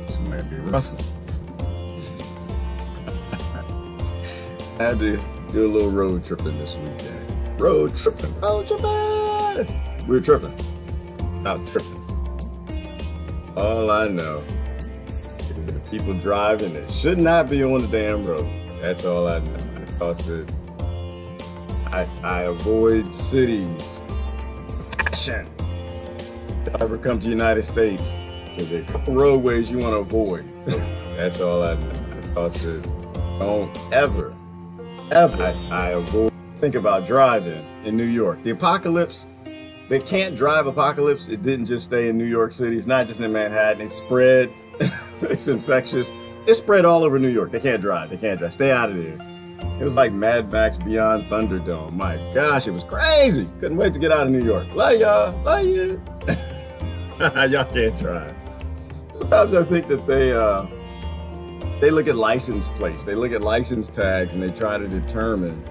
This might be rough. I had to do a little road tripping this weekend. Road tripping. Road tripping. We were tripping. Out tripping. All I know is the people driving that should not be on the damn road. That's all I know. I thought that I avoid cities. Passion. If I ever come to the United States, so there are a couple roadways you want to avoid. That's all I know. I thought that don't ever I avoid think about driving in New York. The apocalypse, they can't drive apocalypse. It didn't just stay in New York City. It's not just in Manhattan. It spread. It's infectious. It spread all over New York. They can't drive. They can't drive. Stay out of there. It was like Mad Max Beyond Thunderdome. My gosh, it was crazy. Couldn't wait to get out of New York. Love y'all. Love you. Y'all can't drive. Sometimes I think that they look at license plates. They look at license tags and they try to determine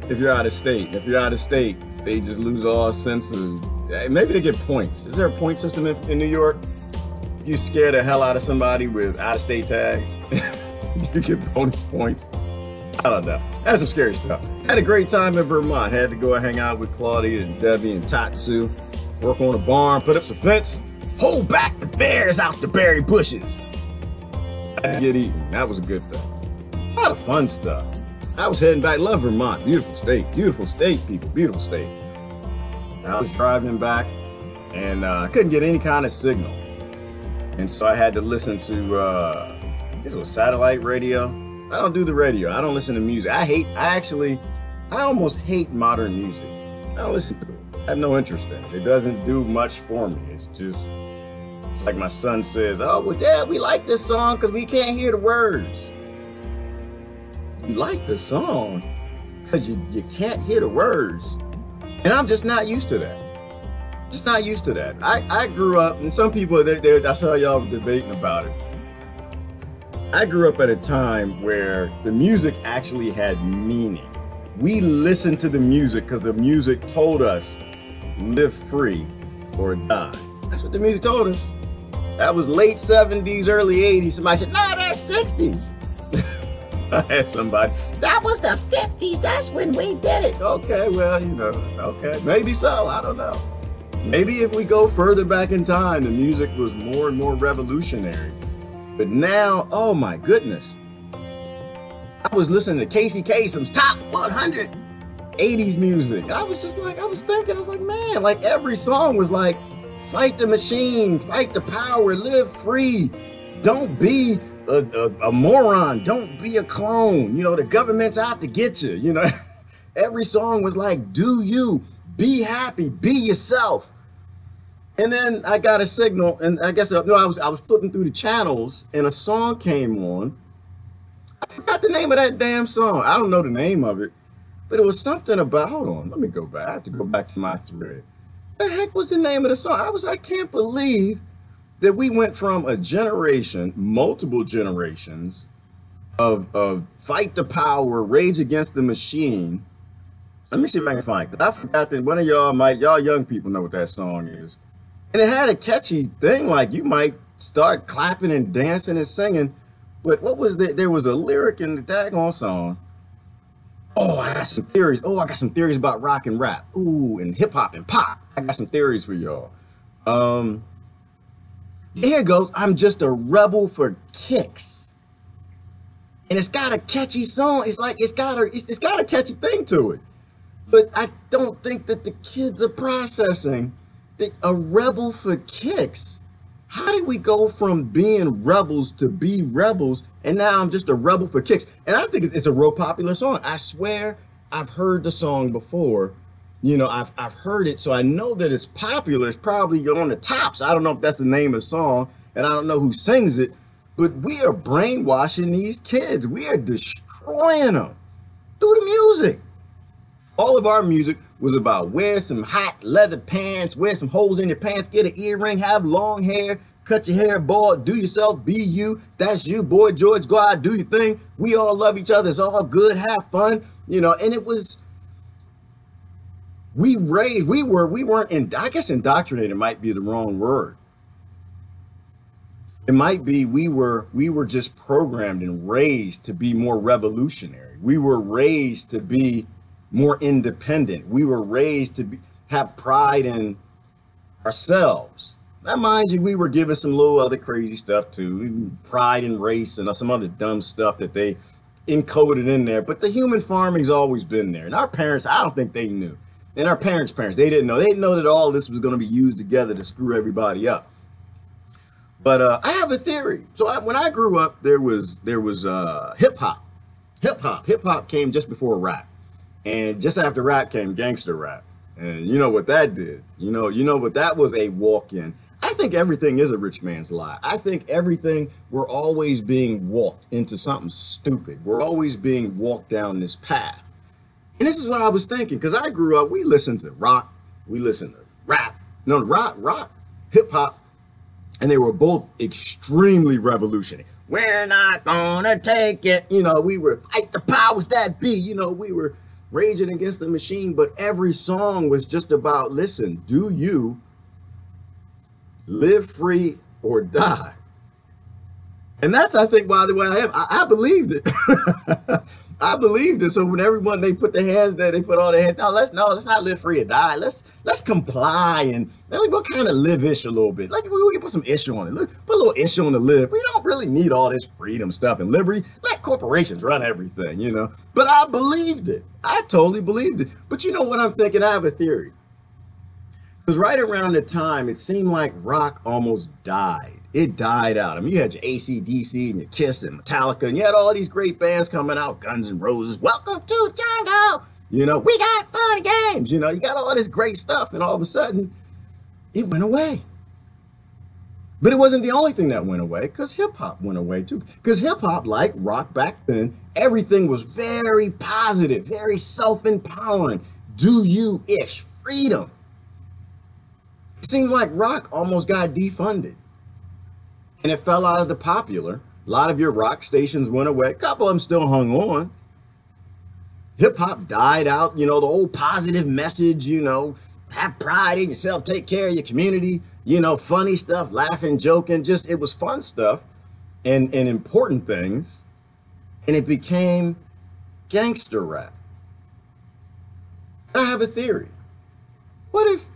if you're out of state. And if you're out of state, they just lose all sense of, maybe they get points. Is there a point system in New York? You scare the hell out of somebody with out-of-state tags, you get bonus points. I don't know. That's some scary stuff. Had a great time in Vermont. Had to go and hang out with Claudia and Debbie and Tatsu. Work on a barn, put up some fence, hold back the bears out the berry bushes. I didn't get eaten. That was a good thing. A lot of fun stuff. I was heading back. Love Vermont. Beautiful state, people. Beautiful state. I was driving back and I couldn't get any kind of signal. And so I had to listen to, I guess it was satellite radio. I don't do the radio. I don't listen to music. I almost hate modern music. I don't listen to it. I have no interest in it. It doesn't do much for me. It's like my son says, oh, well, Dad, we like this song because we can't hear the words. You like the song because you can't hear the words. And I'm just not used to that. Just not used to that. I grew up, and some people, I saw y'all debating about it. I grew up at a time where the music actually had meaning. We listened to the music because the music told us, live free or die. That's what the music told us. That was late 70s, early 80s. Somebody said, no, that's 60s. I had somebody, that was the 50s. That's when we did it. Okay, well, okay. Maybe so, I don't know. Maybe if we go further back in time, the music was more and more revolutionary. But now, oh my goodness. I was listening to Casey Kasem's Top 100 80s music. I was like, man, like every song was like, fight the machine, fight the power, live free. Don't be a moron. Don't be a clone. The government's out to get you. Every song was like, do you, be happy, be yourself. And then I got a signal, and I guess I was flipping through the channels, and a song came on. I forgot the name of that damn song. I don't know the name of it, but it was something about. Hold on, let me go back. I have to go back to my thread. The heck was the name of the song? I can't believe that we went from a generation, multiple generations of fight the power, rage against the machine. Let me see if I can find it. I forgot that one of y'all young people know what that song is. And it had a catchy thing, like you might start clapping and dancing and singing. But what was there was a lyric in the daggone song. Oh, I got some theories. Oh, I got some theories about rock and rap. Ooh, and hip hop and pop. I got some theories for y'all. Here it goes. I'm just a rebel for kicks. And it's got a catchy song. It's like it's got a catchy thing to it. But I don't think that the kids are processing that a rebel for kicks. How did we go from being rebels to be rebels, and now I'm just a rebel for kicks? And I think it's a real popular song. I swear I've heard the song before. I've heard it, so I know that it's popular. It's probably on the tops. I don't know if that's the name of the song, and I don't know who sings it, but we are brainwashing these kids. We are destroying them through the music. All of our music was about wear some hot leather pants, wear some holes in your pants, get an earring, have long hair, cut your hair bald, do yourself, be you. That's you, boy George, go out, do your thing. We all love each other. It's all good, have fun, and it was, I guess indoctrinated might be the wrong word. It might be we were just programmed and raised to be more revolutionary. We were raised to be more independent. We were raised to have pride in ourselves. Now, mind you, we were given some little other crazy stuff too, pride in race and some other dumb stuff that they encoded in there. But the human farming's always been there. And our parents, I don't think they knew. And our parents' parents, they didn't know. They didn't know that all this was going to be used together to screw everybody up. But I have a theory. So when I grew up, there was hip hop. Hip hop came just before rap, and just after rap came gangster rap. And you know what that did? You know what that was, a walk in. I think everything is a rich man's lie. I think everything, we're always being walked into something stupid. We're always being walked down this path. And this is what I was thinking, because I grew up, we listened to rock, we listened to rap, no, rock, hip hop. And they were both extremely revolutionary. We're not gonna take it. We were fight the powers that be. We were raging against the machine. But every song was just about, listen, do you live free or die? And that's, I think, why the way I am. I believed it. I believed it. So when everyone, they put their hands there, they put all their hands down. Let's not live free or die. Let's comply, and we'll kind of live-ish a little bit. Like we can put some issue on it. Look, put a little issue on the live. We don't really need all this freedom stuff and liberty. Let corporations run everything, But I believed it. I totally believed it. But you know what I'm thinking? I have a theory. Because right around the time, it seemed like rock almost died. It died out. I mean, you had your AC/DC and your Kiss and Metallica, and you had all these great bands coming out, Guns N' Roses, Welcome to Jungle, we got fun games, you got all this great stuff, and all of a sudden, it went away. But it wasn't the only thing that went away, because hip-hop went away too. Because hip-hop, like rock back then, everything was very positive, very self-empowering, do-you-ish, freedom. It seemed like rock almost got defunded. And it fell out of the popular. A lot of your rock stations went away. A couple of them still hung on. Hip hop died out, the old positive message, have pride in yourself, take care of your community, funny stuff, laughing, joking, it was fun stuff and important things. And it became gangster rap. I have a theory. What if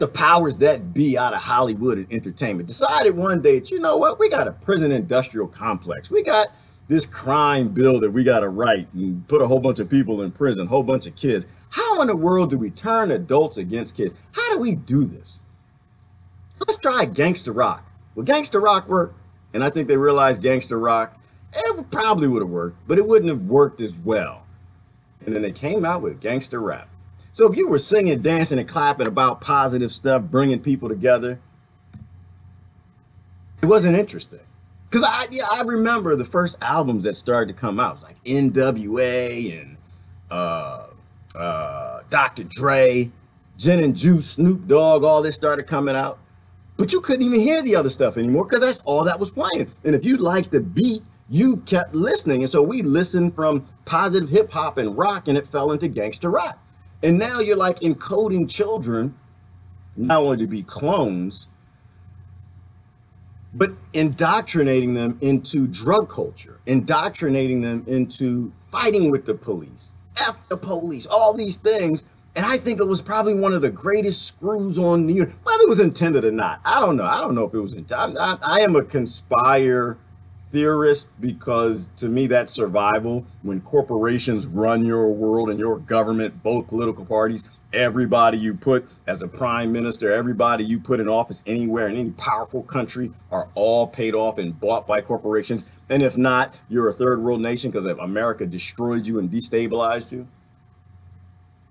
the powers that be out of Hollywood and entertainment decided one day, you know what, we got a prison industrial complex. We got this crime bill that we got to write and put a whole bunch of people in prison, a whole bunch of kids. How in the world do we turn adults against kids? How do we do this? Let's try gangster rock. Will gangster rock work? And I think they realized gangster rock, it probably would have worked, but it wouldn't have worked as well. And then they came out with gangster rap. So if you were singing, dancing, and clapping about positive stuff, bringing people together, it wasn't interesting. Because I remember the first albums that started to come out. It was like NWA and Dr. Dre, Gin and Juice, Snoop Dogg, all this started coming out. But you couldn't even hear the other stuff anymore because that's all that was playing. And if you liked the beat, you kept listening. And so we listened from positive hip hop and rock, and it fell into gangster rap. And now you're like encoding children, not only to be clones, but indoctrinating them into drug culture, indoctrinating them into fighting with the police, F the police, all these things. And I think it was probably one of the greatest screws on the year, whether it was intended or not. I don't know. I don't know if it was intended. I am a conspire theorist, because to me that's survival. When corporations run your world and your government, both political parties, everybody you put as a prime minister, everybody you put in office anywhere in any powerful country are all paid off and bought by corporations. And if not, you're a third world nation because America destroyed you and destabilized you.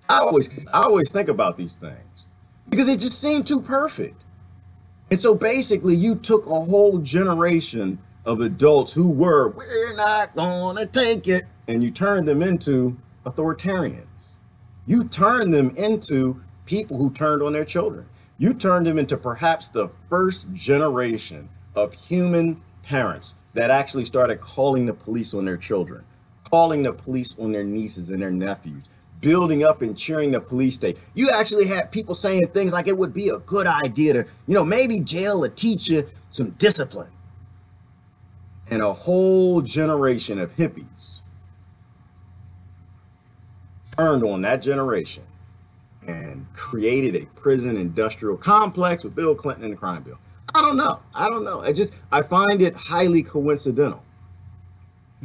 I always think about these things because it just seemed too perfect. And so basically you took a whole generation of adults who we're not gonna take it, and you turned them into authoritarians. You turned them into people who turned on their children. You turned them into perhaps the first generation of human parents that actually started calling the police on their children, calling the police on their nieces and their nephews, building up and cheering the police state. You actually had people saying things like it would be a good idea to, maybe jail a teacher some discipline. And a whole generation of hippies turned on that generation and created a prison industrial complex with Bill Clinton and the crime bill. I don't know. I find it highly coincidental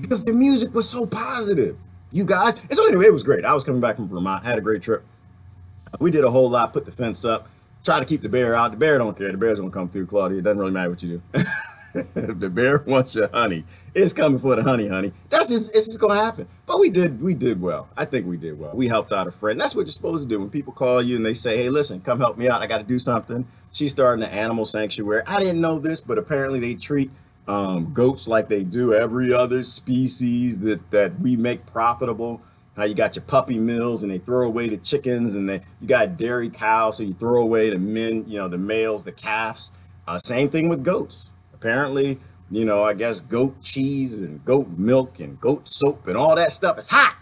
because the music was so positive. You guys, and so anyway, it was great. I was coming back from Vermont, had a great trip. We did a whole lot, put the fence up, try to keep the bear out. The bear don't care. The bear's gonna come through, Claudia. It doesn't really matter what you do. If the bear wants your honey, it's coming for the honey, honey. It's just gonna happen. But we did well. I think we did well. We helped out a friend. That's what you're supposed to do. When people call you and they say, hey, listen, come help me out. I got to do something. She's starting an animal sanctuary. I didn't know this, but apparently they treat goats like they do every other species that we make profitable. How you got your puppy mills and they throw away the chickens, and you got dairy cows, so you throw away the men, the males, the calves. Same thing with goats. Apparently, I guess goat cheese and goat milk and goat soap and all that stuff is hot.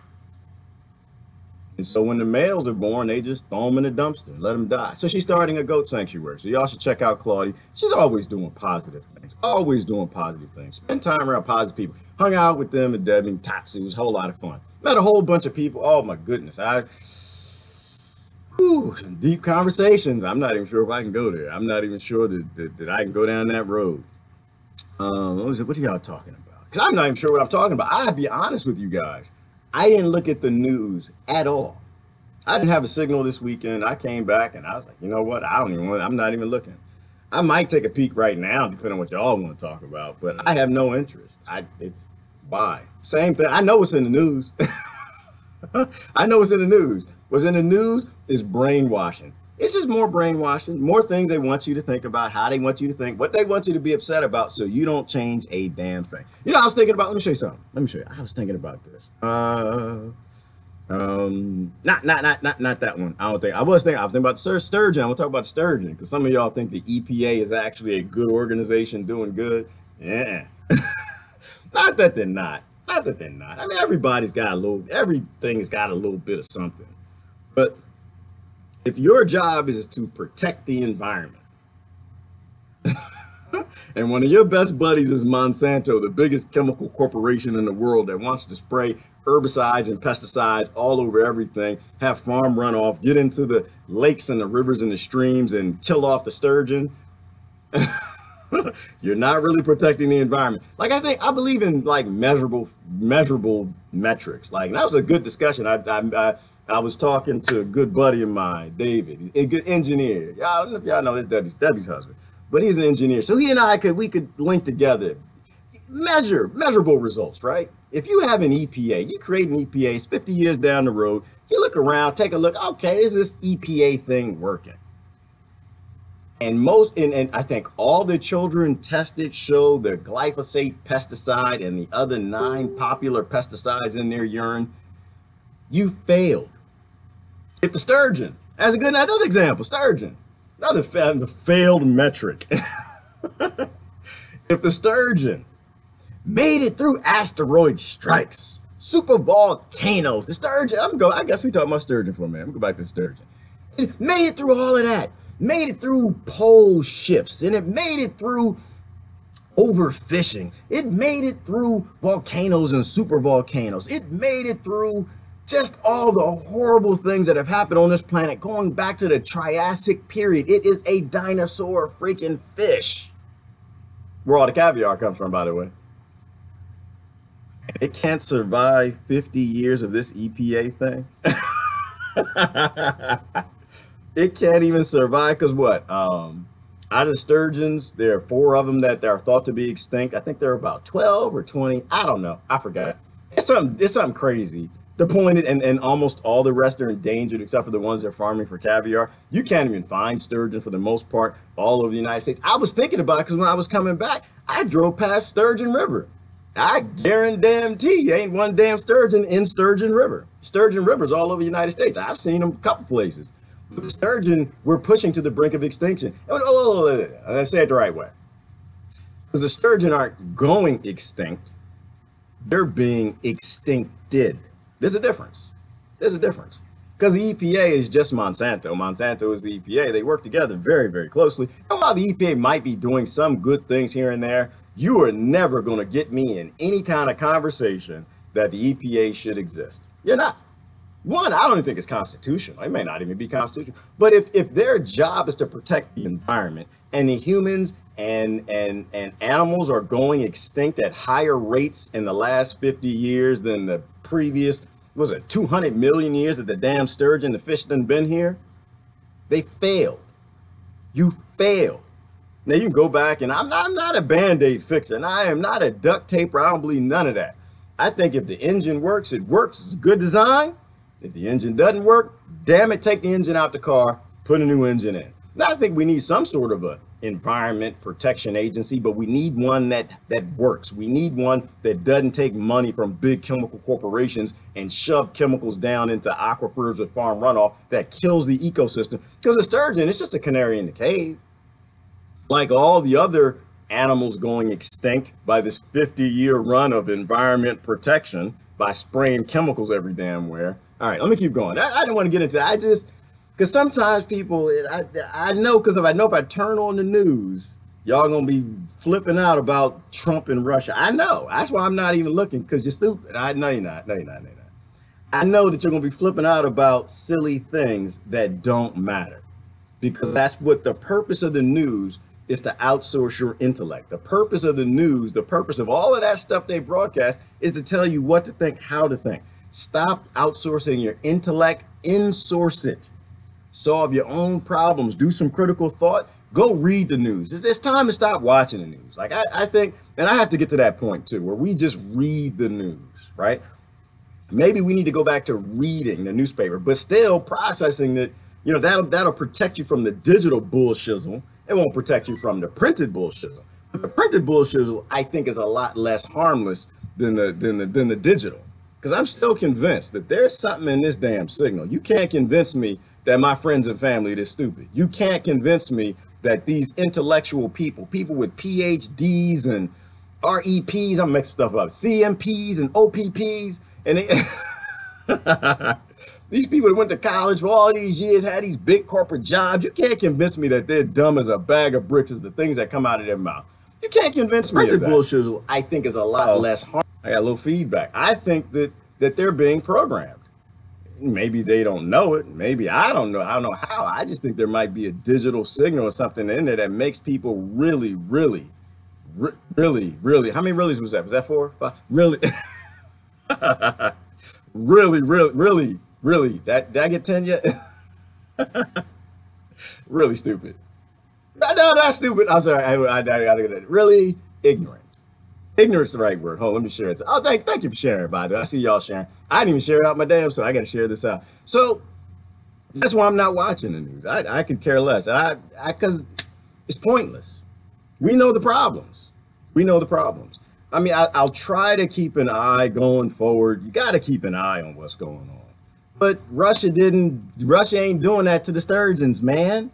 And so when the males are born, they just throw them in the dumpster and let them die. So she's starting a goat sanctuary. So y'all should check out Claudia. She's always doing positive things. Always doing positive things. Spend time around positive people. Hung out with them and Debbie and Tatsu. It was a whole lot of fun. Met a whole bunch of people. Oh my goodness. Some deep conversations. I'm not even sure if I can go there. I'm not even sure that I can go down that road. What are y'all talking about? Because I'm not even sure what I'm talking about. I'll be honest with you guys. I didn't look at the news at all. I didn't have a signal this weekend. I came back and I was like, you know what? I'm not even looking. I might take a peek right now, depending on what y'all want to talk about, but I have no interest. It's why. Same thing. I know what's in the news. I know what's in the news. What's in the news is brainwashing. It's just more brainwashing, more things they want you to think about, how they want you to think, what they want you to be upset about, so you don't change a damn thing. I was thinking about, let me show you something. Let me show you. I was thinking about this. Not that one. I was thinking about the sturgeon. I want to talk about the sturgeon, because some of y'all think the EPA is actually a good organization doing good. Yeah. Not that they're not. I mean, everything has got a little bit of something. But if your job is to protect the environment, and one of your best buddies is Monsanto, the biggest chemical corporation in the world that wants to spray herbicides and pesticides all over everything, have farm runoff, get into the lakes and the rivers and the streams and kill off the sturgeon, you're not really protecting the environment. Like, I believe in like measurable metrics. Like, that was a good discussion. I was talking to a good buddy of mine, David, a good engineer. I don't know if y'all know this, Debbie's husband, but he's an engineer. So he and I could link together, measurable results, right? If you have an EPA, you create an EPA, it's 50 years down the road, you look around, take a look, okay, is this EPA thing working? And I think all the children tested show the glyphosate pesticide and the other 9 popular pesticides in their urine. You failed. If the sturgeon, as another example, sturgeon, another failed metric. If the sturgeon made it through asteroid strikes, super volcanoes, the sturgeon, I guess we talking about sturgeon for a minute. I'm gonna go back to the sturgeon. It made it through all of that. Made it through pole shifts, and it made it through overfishing. It made it through volcanoes and super volcanoes. It made it through just all the horrible things that have happened on this planet going back to the Triassic period. It is a dinosaur freaking fish. Where all the caviar comes from, by the way. It can't survive 50 years of this EPA thing. It can't even survive, because what? Out of the sturgeons, there are 4 of them that are thought to be extinct. I think there are about 12 or 20. I don't know. I forgot. It's something crazy. The point is, and almost all the rest are endangered except for the ones that are farming for caviar. You can't even find sturgeon for the most part all over the United States. I was thinking about it because when I was coming back, I drove past Sturgeon River. I guarantee you ain't one damn sturgeon in Sturgeon River. Sturgeon River's all over the United States. I've seen them a couple places. But the sturgeon, we're pushing to the brink of extinction. Let's say it the right way. Because the sturgeon aren't going extinct. They're being extincted. There's a difference. There's a difference. Because the EPA is just Monsanto. Monsanto is the EPA. They work together very, very closely. And while the EPA might be doing some good things here and there, You are never going to get me in any kind of conversation that the EPA should exist. You're not. One, I don't even think it's constitutional. It may not even be constitutional. But if their job is to protect the environment and the humans and animals are going extinct at higher rates in the last 50 years than the previous, was it 200 million years that the damn sturgeon, the fish done been here? They failed. You failed. Now you can go back, and I'm not a Band-Aid fixer, and I am not a duct taper. I don't believe none of that. I think if the engine works, it works. It's a good design. If the engine doesn't work, damn it, take the engine out the car, put a new engine in. Now I think we need some sort of a environment protection agency, but we need one that works. We need one that doesn't take money from big chemical corporations and shove chemicals down into aquifers with farm runoff that kills the ecosystem. Because a sturgeon, it's just a canary in the cave. Like all the other animals going extinct by this 50-year run of environment protection by spraying chemicals every damn where. All right, let me keep going. I didn't want to get into that. Because sometimes people, I know, because if I turn on the news, y'all gonna be flipping out about Trump and Russia. I know. That's why I'm not even looking, because you're stupid. I know you're not. No, you're not. No, you're not. I know that you're gonna be flipping out about silly things that don't matter, because that's what the purpose of the news is, to outsource your intellect. The purpose of the news, the purpose of all of that stuff they broadcast is to tell you what to think, how to think. Stop outsourcing your intellect, insource it. Solve your own problems, do some critical thought, go read the news. It's time to stop watching the news. Like I think, and I have to get to that point too, where we just read the news, right? Maybe we need to go back to reading the newspaper, but still processing that, you know, that'll protect you from the digital bullshizzle. It won't protect you from the printed bullshizzle. But the printed bullshizzle, I think, is a lot less harmless than the digital. Because I'm still convinced that there's something in this damn signal. You can't convince me that my friends and family are stupid. You can't convince me that these intellectual people with PhDs and REPs, I'm mixing stuff up, CMPs and OPPs, and these people that went to college for all these years, had these big corporate jobs. You can't convince me that they're dumb as a bag of bricks as the things that come out of their mouth. You can't convince me of that. Printed bullshit, I think, is a lot less harm. I got a little feedback. I think that they're being programmed. Maybe they don't know it. Maybe I don't know. I don't know how. I just think there might be a digital signal or something in there that makes people really, really, really. How many reallys was that? Was that 4? 5? Really, really. Did I get 10 yet? Really stupid. No, that's stupid. I'm sorry. I gotta get it. Really ignorant. Ignorance is the right word. Hold on, let me share it. Oh, thank you for sharing, by the way. I see y'all sharing. I didn't even share it out my damn, so I got to share this out. So that's why I'm not watching the news. I could care less, and because it's pointless. We know the problems. We know the problems. I mean, I'll try to keep an eye going forward. You got to keep an eye on what's going on. But Russia ain't doing that to the sturgeons, man.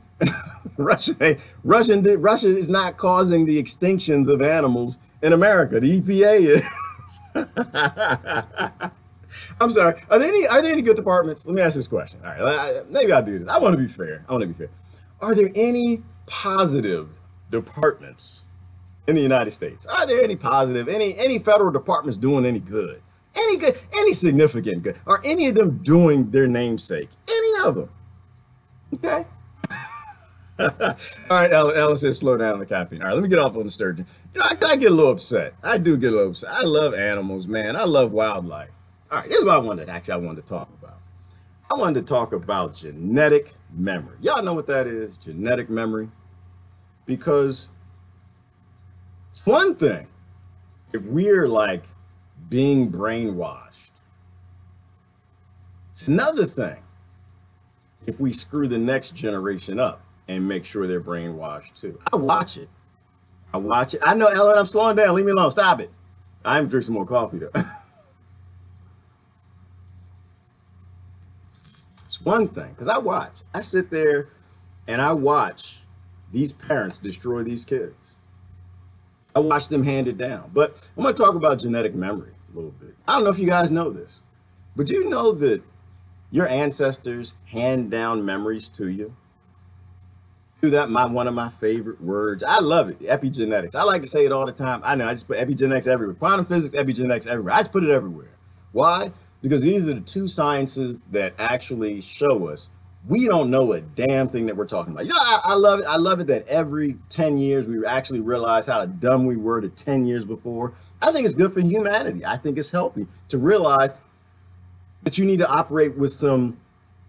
Russia is not causing the extinctions of animals in America. The EPA is. I'm sorry. Are there any good departments? Let me ask this question. All right, maybe I'll do this. I want to be fair. Are there any positive departments in the United States? Are there any positive, any federal departments doing any good? Any good, any significant good? Are any of them doing their namesake? Any of them? Okay. All right, Ellen says slow down on the caffeine. All right, let me get off on the sturgeon. You know, I get a little upset. I do get a little upset. I love animals, man. I love wildlife. All right, this is what I wanted to talk about. I wanted to talk about genetic memory. Y'all know what that is, genetic memory? Because it's one thing if we're like being brainwashed. It's another thing if we screw the next generation up and make sure they're brainwashed too. I watch it. I know, Ellen, I'm slowing down. Leave me alone. Stop it. I'm drinking some more coffee though. It's one thing, because I sit there and I watch these parents destroy these kids. I watch them hand it down. But I'm going to talk about genetic memory a little bit. I don't know if you guys know this, but do you know that your ancestors hand down memories to you? Do that, one of my favorite words. I love it. Epigenetics. I like to say it all the time. I know I just put epigenetics everywhere. Quantum physics, epigenetics everywhere. I just put it everywhere. Why? Because these are the two sciences that actually show us we don't know a damn thing that we're talking about. I love it. I love it that every 10 years we actually realize how dumb we were the 10 years before. I think it's good for humanity. I think it's healthy to realize that you need to operate with some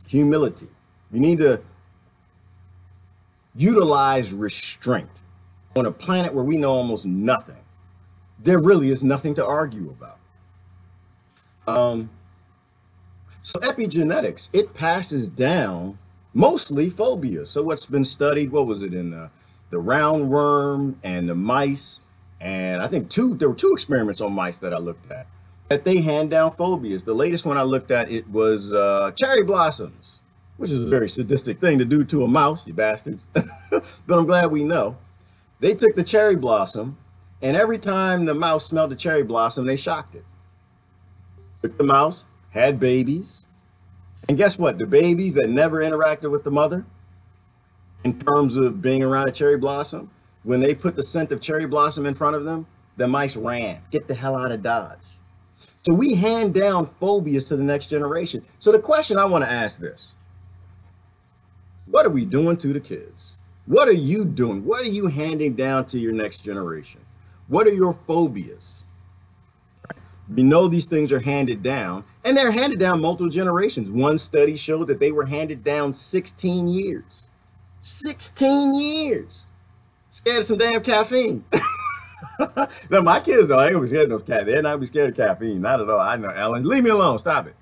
humility. You need to utilize restraint on a planet where we know almost nothing. There really is nothing to argue about. So epigenetics, it passes down mostly phobias. So what's been studied, what was it in the roundworm and the mice? And I think there were two experiments on mice that I looked at that they hand down phobias. The latest one I looked at, it was cherry blossoms, which is a very sadistic thing to do to a mouse, you bastards. But I'm glad we know. They took the cherry blossom, and every time the mouse smelled the cherry blossom, they shocked it. Took the mouse, had babies, and guess what? The babies that never interacted with the mother, in terms of being around a cherry blossom, when they put the scent of cherry blossom in front of them, the mice ran. Get the hell out of Dodge. So we hand down phobias to the next generation. So the question I want to ask this: what are we doing to the kids? What are you doing? What are you handing down to your next generation? What are your phobias? We know these things are handed down, and they're handed down multiple generations. One study showed that they were handed down 16 years. 16 years. Scared of some damn caffeine. Now, my kids, though, they ain't gonna be scared of those caffeine. They're not gonna be scared of caffeine. Not at all. I know, Ellen. Leave me alone. Stop it.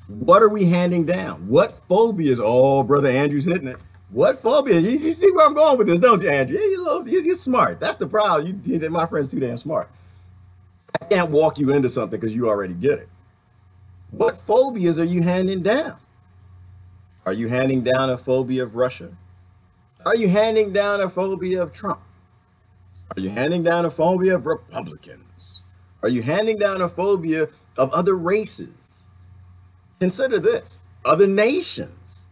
What are we handing down? What phobias? Oh, Brother Andrew's hitting it. What phobia? You see where I'm going with this, don't you, Andrew? You're smart. That's the problem. My friend's too damn smart. I can't walk you into something because you already get it. What phobias are you handing down? Are you handing down a phobia of Russia? Are you handing down a phobia of Trump? Are you handing down a phobia of Republicans? Are you handing down a phobia of other races? Consider this: other nations.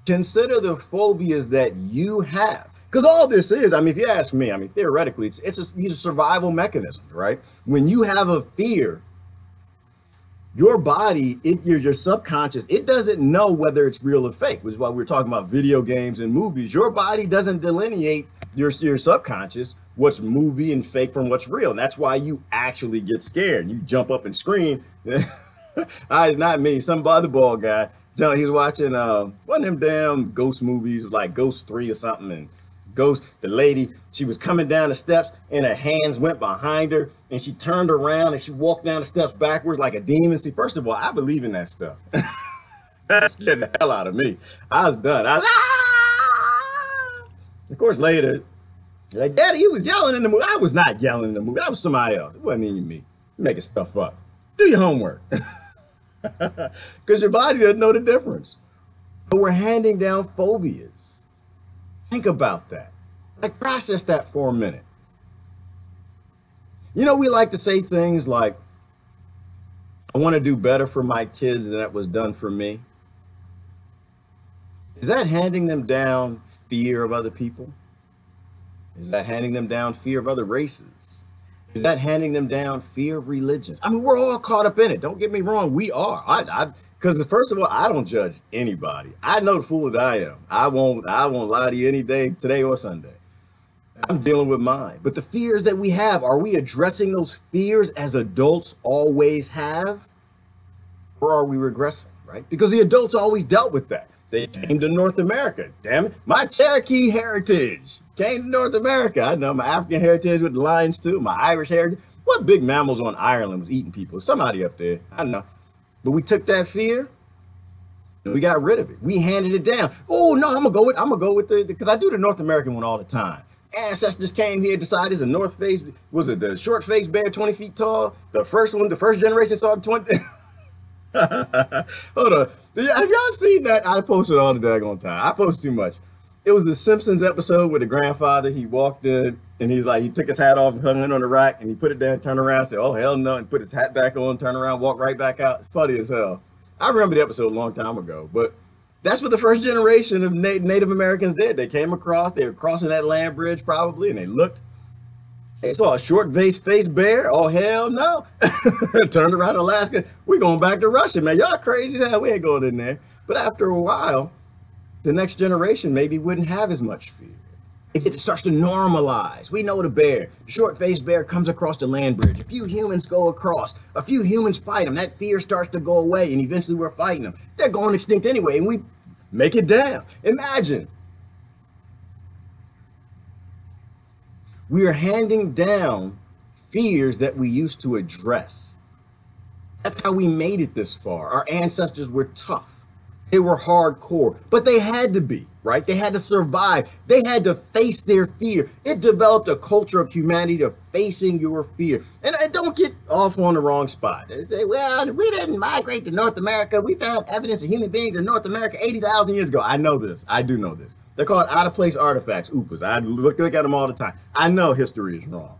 Consider the phobias that you have. Because all this is, I mean, if you ask me, I mean, theoretically, these are survival mechanisms, right? When you have a fear, your body, your subconscious, it doesn't know whether it's real or fake, which is why we're talking about video games and movies. Your body doesn't delineate your subconscious, what's movie and fake from what's real. And that's why you actually get scared. You jump up and scream. Not me, some other bald guy. John, he's watching one of them damn ghost movies, like Ghost 3 or something, and the lady, she was coming down the steps and her hands went behind her and she turned around and she walked down the steps backwards like a demon. See, first of all, I believe in that stuff. That scared the hell out of me. I was done. Of course, later, like, Daddy, you was yelling in the movie. I was not yelling in the movie. That was somebody else. It wasn't even me. You're making stuff up. Do your homework. Because your body doesn't know the difference. But we're handing down phobias. Think about that. Like, process that for a minute. You know, we like to say things like, I want to do better for my kids than that was done for me. Is that handing them down fear of other people? Is that handing them down fear of other races? Is that handing them down fear of religions? I mean, we're all caught up in it. Don't get me wrong. We are. Because first of all, I don't judge anybody. I know the fool that I am. I won't lie to you any day, today or Sunday. I'm dealing with mine. But the fears that we have, are we addressing those fears as adults always have? Or are we regressing, right? Because the adults always dealt with that. They came to North America. Damn it. My Cherokee heritage came to North America. I know my African heritage with the lions too. My Irish heritage. What big mammals on Ireland was eating people? Somebody up there. I know. But we took that fear and we got rid of it. We handed it down. Oh no, I'm gonna go with because I do the North American one all the time. Ancestors came here, decided it's a North Face. Was it the short face bear, 20 feet tall? The first one, the first generation saw the 20. Hold on. Have y'all seen that? I posted all the daggone time. I post too much. It was the Simpsons episode with the grandfather. He walked in and he's like, he took his hat off and hung it on the rack and he put it down, turned around, said, oh, hell no, and put his hat back on, turned around, walked right back out. It's funny as hell. I remember the episode a long time ago, but That's what the first generation of Native Americans did. They came across, they were crossing that land bridge probably, and they looked. They saw a short-faced bear. Oh, hell no. Turned around to Alaska. We're going back to Russia, man. Y'all crazy as hell. We ain't going in there. But after a while, the next generation maybe wouldn't have as much fear. It starts to normalize. We know the bear. The short-faced bear comes across the land bridge. A few humans go across. A few humans fight them. That fear starts to go away, and eventually we're fighting them. They're going extinct anyway, and we make it down. Imagine. We are handing down fears that we used to address. That's how we made it this far. Our ancestors were tough. They were hardcore, but they had to be, right? They had to survive. They had to face their fear. It developed a culture of humanity of facing your fear. And don't get off on the wrong spot. They say, well, we didn't migrate to North America. We found evidence of human beings in North America 80,000 years ago. I know this. I do know this. They're called out-of-place artifacts, oopas. I look at them all the time. I know history is wrong.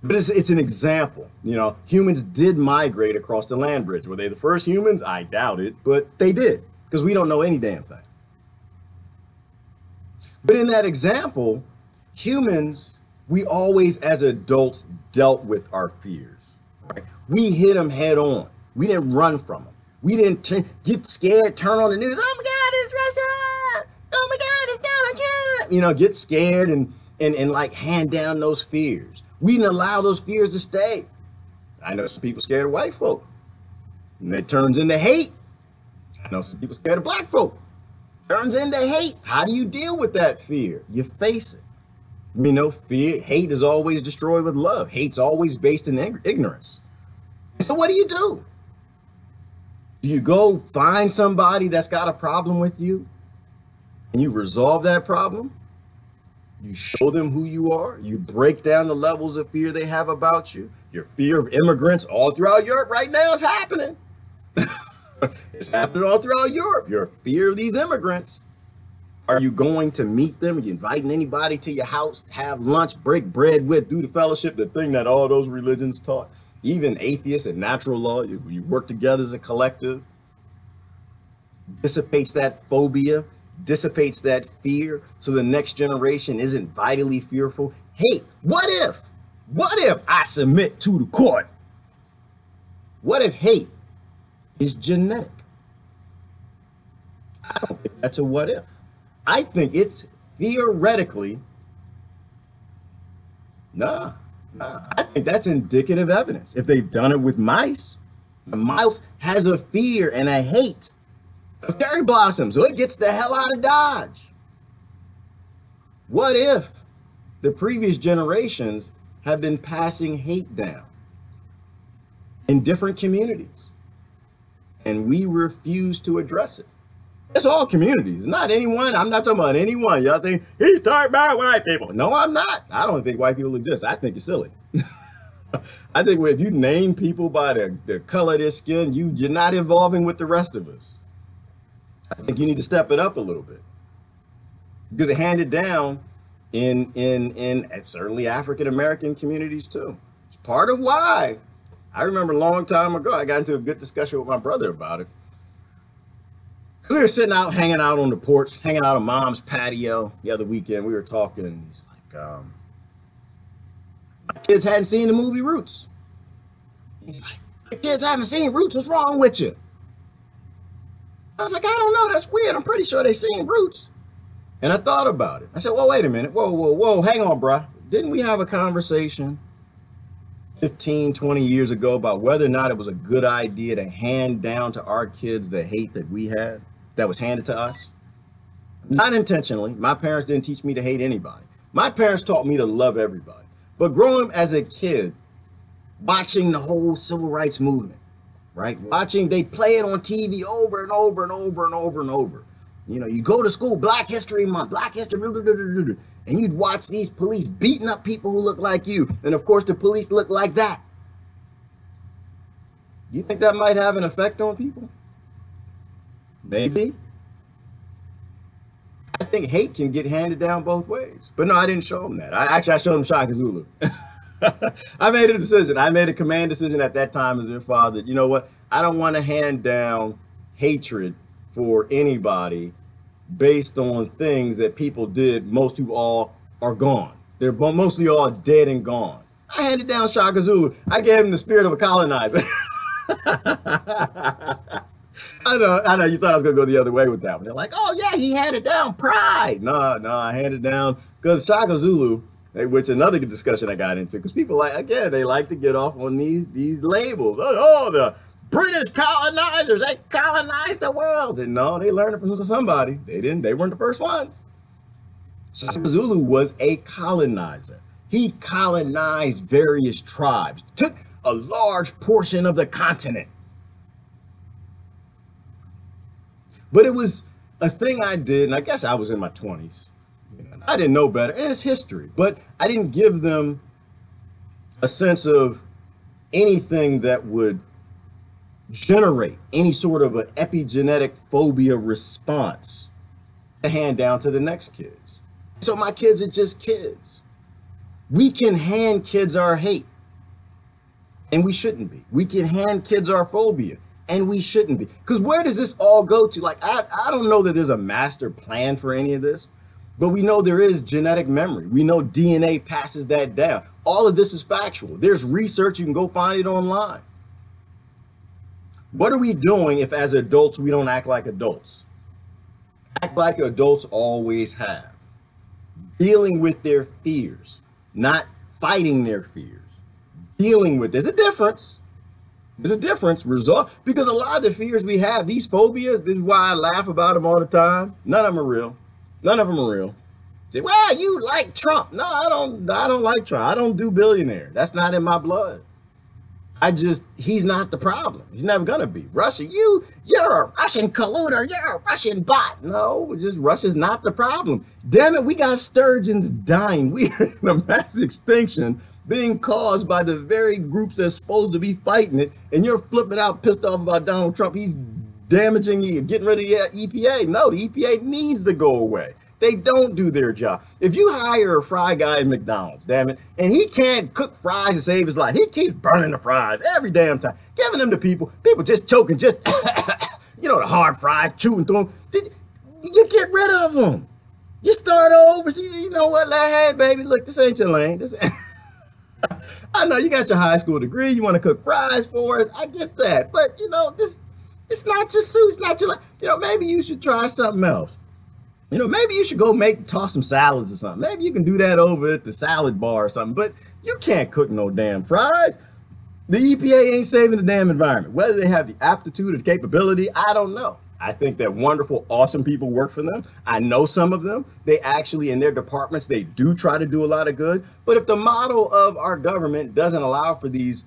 But it's an example. You know, humans did migrate across the land bridge. Were they the first humans? I doubt it, but they did. Because we don't know any damn thing. But in that example, humans, we always as adults dealt with our fears. Right? We hit them head on. We didn't run from them. We didn't get scared, turn on the news. Oh my God, it's Russia. Oh my God, it's Donald Trump. You know, get scared and like hand down those fears. We didn't allow those fears to stay. I know some people scared of white folk. And it turns into hate. I know some people scared of black folk. Turns into hate. How do you deal with that fear? You face it. You know, hate is always destroyed with love. Hate's always based in ignorance. So what do? Do you go find somebody that's got a problem with you and you resolve that problem? You show them who you are. You break down the levels of fear they have about you. Your fear of immigrants all throughout Europe right now is happening. It's happening all throughout Europe. Your fear of these immigrants. Are you going to meet them? Are you inviting anybody to your house, have lunch, break bread with, do the fellowship, the thing that all those religions taught? Even atheists and natural law, you work together as a collective. Dissipates that phobia, dissipates that fear, so the next generation isn't vitally fearful. Hey, what if I submit to the court? What if hate is genetic? I don't think that's a what if. I think it's theoretically, nah. I think that's indicative evidence. If they've done it with mice, the mouse has a fear and a hate of cherry blossoms, so it gets the hell out of Dodge. What if the previous generations have been passing hate down in different communities and we refuse to address it? It's all communities, not anyone. I'm not talking about anyone. Y'all think he's talking about white people. No, I'm not. I don't think white people exist. I think it's silly. I think if you name people by the color of their skin, you're not evolving with the rest of us. I think you need to step it up a little bit, because it handed down in certainly African American communities too. It's part of why I remember a long time ago I got into a good discussion with my brother about it. We were sitting out, hanging out on the porch, hanging out on Mom's patio the other weekend. We were talking. He's like, my kids hadn't seen the movie Roots. He's like, the kids haven't seen Roots. What's wrong with you? I was like, I don't know. That's weird. I'm pretty sure they seen Roots. And I thought about it. I said, well, wait a minute. Whoa. Hang on, bruh. Didn't we have a conversation 15, 20 years ago about whether or not it was a good idea to hand down to our kids the hate that we had, that was handed to us? Not intentionally. My parents didn't teach me to hate anybody. My parents taught me to love everybody. But growing up as a kid, watching the whole civil rights movement, right? Watching, they play it on TV over and over and over and over and over. You know, you go to school, Black History Month, Black History, and you'd watch these police beating up people who look like you. And of course, the police look like that. You think that might have an effect on people? Maybe. I think hate can get handed down both ways. But no, I didn't show them that. I showed them Shaka Zulu. I made a decision. I made a command decision at that time as their father. You know what? I don't want to hand down hatred for anybody based on things that people did, most who all are gone. They're mostly all dead and gone. I handed down Shaka Zulu. I gave him the spirit of a colonizer. I know you thought I was gonna go the other way with that one. They're like, oh yeah, he handed down pride. No, I handed down because Shaka Zulu, which another discussion I got into, because people they like to get off on these labels. Oh, the British colonizers, they colonized the world. And no, they learned it from somebody. They weren't the first ones. Shaka Zulu was a colonizer. He colonized various tribes, took a large portion of the continent. But it was a thing I did, and I guess I was in my 20s. I didn't know better, and it's history. But I didn't give them a sense of anything that would generate any sort of an epigenetic phobia response to hand down to the next kids. So my kids are just kids. We can hand kids our hate, and we shouldn't be. We can hand kids our phobia, and we shouldn't be. Because where does this all go to? Like, I don't know that there's a master plan for any of this, but we know there is genetic memory. We know DNA passes that down. All of this is factual. There's research. You can go find it online. What are we doing if as adults we don't act like adults? Act like adults always have. Dealing with their fears, not fighting their fears. Dealing with, there's a difference. There's a difference. Because a lot of the fears we have, these phobias, this is why I laugh about them all the time. None of them are real. None of them are real. Say, well, you like Trump. No, I don't like Trump. I don't do billionaire. That's not in my blood. He's not the problem. He's never gonna be. Russia, you're a Russian colluder. You're a Russian bot. No, Russia's not the problem. Damn it, we got sturgeons dying. We are in a mass extinction being caused by the very groups that's supposed to be fighting it, and you're flipping out pissed off about Donald Trump. He's damaging you, getting rid of the EPA. No, the EPA needs to go away. They don't do their job. If you hire a fry guy at McDonald's, damn it, and he can't cook fries to save his life, he keeps burning the fries every damn time, giving them to people just choking, the hard fries, chewing through them. You get rid of them. You start over. See, you know what? Hey, baby, look, this ain't your lane. I know you got your high school degree. You want to cook fries for us. I get that. But, it's not your suit. It's not your lane. Maybe you should try something else. Maybe you should go toss some salads or something. Maybe you can do that over at the salad bar or something, but you can't cook no damn fries. The EPA ain't saving the damn environment. Whether they have the aptitude or the capability, I don't know. I think that wonderful, awesome people work for them. I know some of them. They actually, in their departments, they do try to do a lot of good. But if the model of our government doesn't allow for these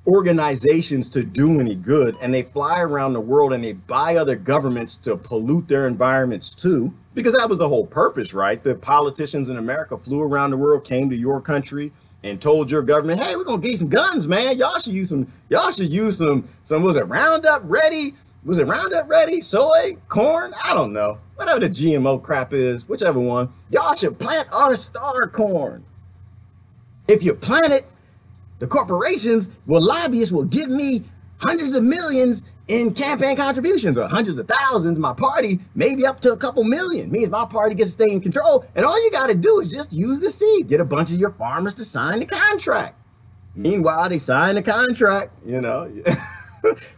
organizations to do any good, and they fly around the world and they buy other governments to pollute their environments too, because that was the whole purpose, right? The politicians in America flew around the world, came to your country and told your government, hey, we're gonna get you some guns, man. Y'all should use some, was it Roundup Ready? Was it Roundup Ready? Soy, corn? I don't know. Whatever the GMO crap is, whichever one. Y'all should plant our star corn. If you plant it, the corporations, lobbyists will give me hundreds of millions in campaign contributions, or hundreds of thousands. My party, maybe up to a couple million. Means my party gets to stay in control. And all you got to do is just use the seed. Get a bunch of your farmers to sign the contract. Meanwhile, they sign the contract,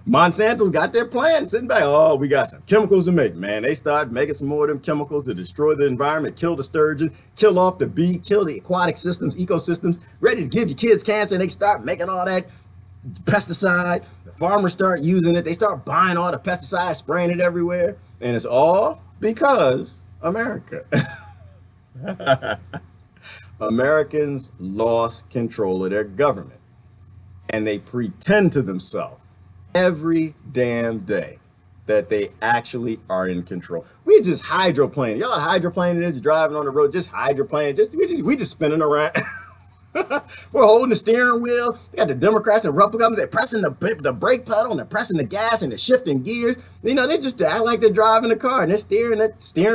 Monsanto's got their plan sitting back. Oh, we got some chemicals to make, man. They start making some more of them chemicals to destroy the environment, kill the sturgeon, kill off the bee, kill the aquatic systems, ecosystems, ready to give your kids cancer. And they start making all that pesticide. The farmers start using it. They start buying all the pesticide, spraying it everywhere. And it's all because America. Americans lost control of their government. And they pretend to themselves every damn day that they actually are in control. We just hydroplane. Y'all hydroplaning is driving on the road, just hydroplane. We just spinning around. We're holding the steering wheel. They got the Democrats and Republicans. They're pressing the brake pedal and they're pressing the gas and they're shifting gears. They just act like they're driving the car and they're steering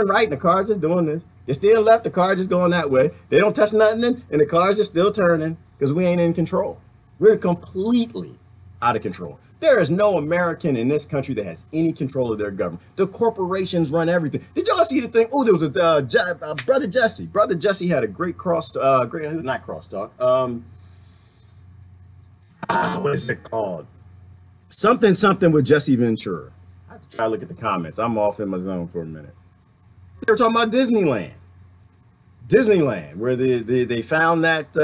right and the car's just doing this. They're steering left, the car just going that way. They don't touch nothing and the car's just still turning because we ain't in control. We're completely Out of control. There is no American in this country that has any control of their government. The corporations run everything. Did y'all see the thing? Oh, there was a brother Jesse. Brother Jesse had a great not crosstalk. What is it called? Something with Jesse Ventura. I have to try to look at the comments. I'm off in my zone for a minute. They were talking about Disneyland, where they found that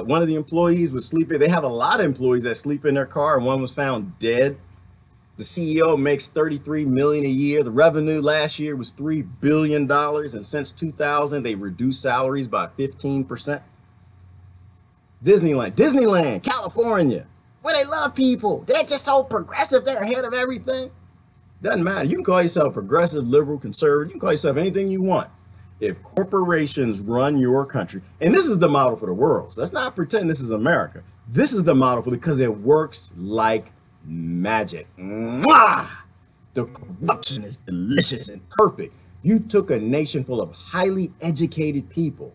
one of the employees was sleeping. They have a lot of employees that sleep in their car, and one was found dead. The CEO makes $33 million a year. The revenue last year was $3 billion, and since 2000, they reduced salaries by 15%. Disneyland, California, where they love people. They're just so progressive. They're ahead of everything. Doesn't matter. You can call yourself progressive, liberal, conservative. You can call yourself anything you want. If corporations run your country, and this is the model for the world, so let's not pretend this is America. This is the model for because it works like magic. Mwah! The corruption is delicious and perfect. You took a nation full of highly educated people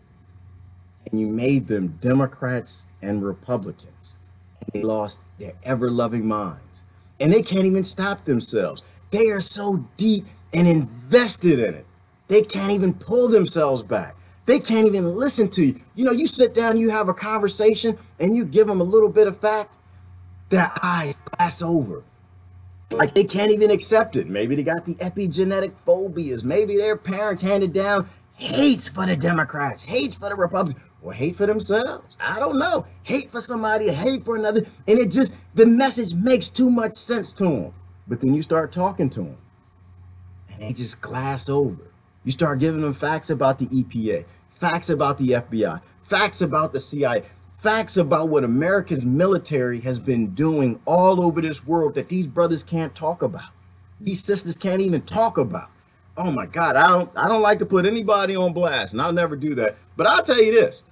and you made them Democrats and Republicans. And they lost their ever-loving minds. And they can't even stop themselves. They are so deep and invested in it. They can't even pull themselves back. They can't even listen to you. You know, you sit down, you have a conversation, and you give them a little bit of fact, their eyes glass over. Like they can't even accept it. Maybe they got the epigenetic phobias. Maybe their parents handed down hates for the Democrats, hates for the Republicans, or hate for themselves. I don't know. Hate for somebody, hate for another. And it just, the message makes too much sense to them. But then you start talking to them, and they just glass over. You start giving them facts about the EPA, facts about the FBI, facts about the CIA, facts about what America's military has been doing all over this world that these brothers can't talk about. These sisters can't even talk about. Oh my God, I don't like to put anybody on blast, and I'll never do that. But I'll tell you this,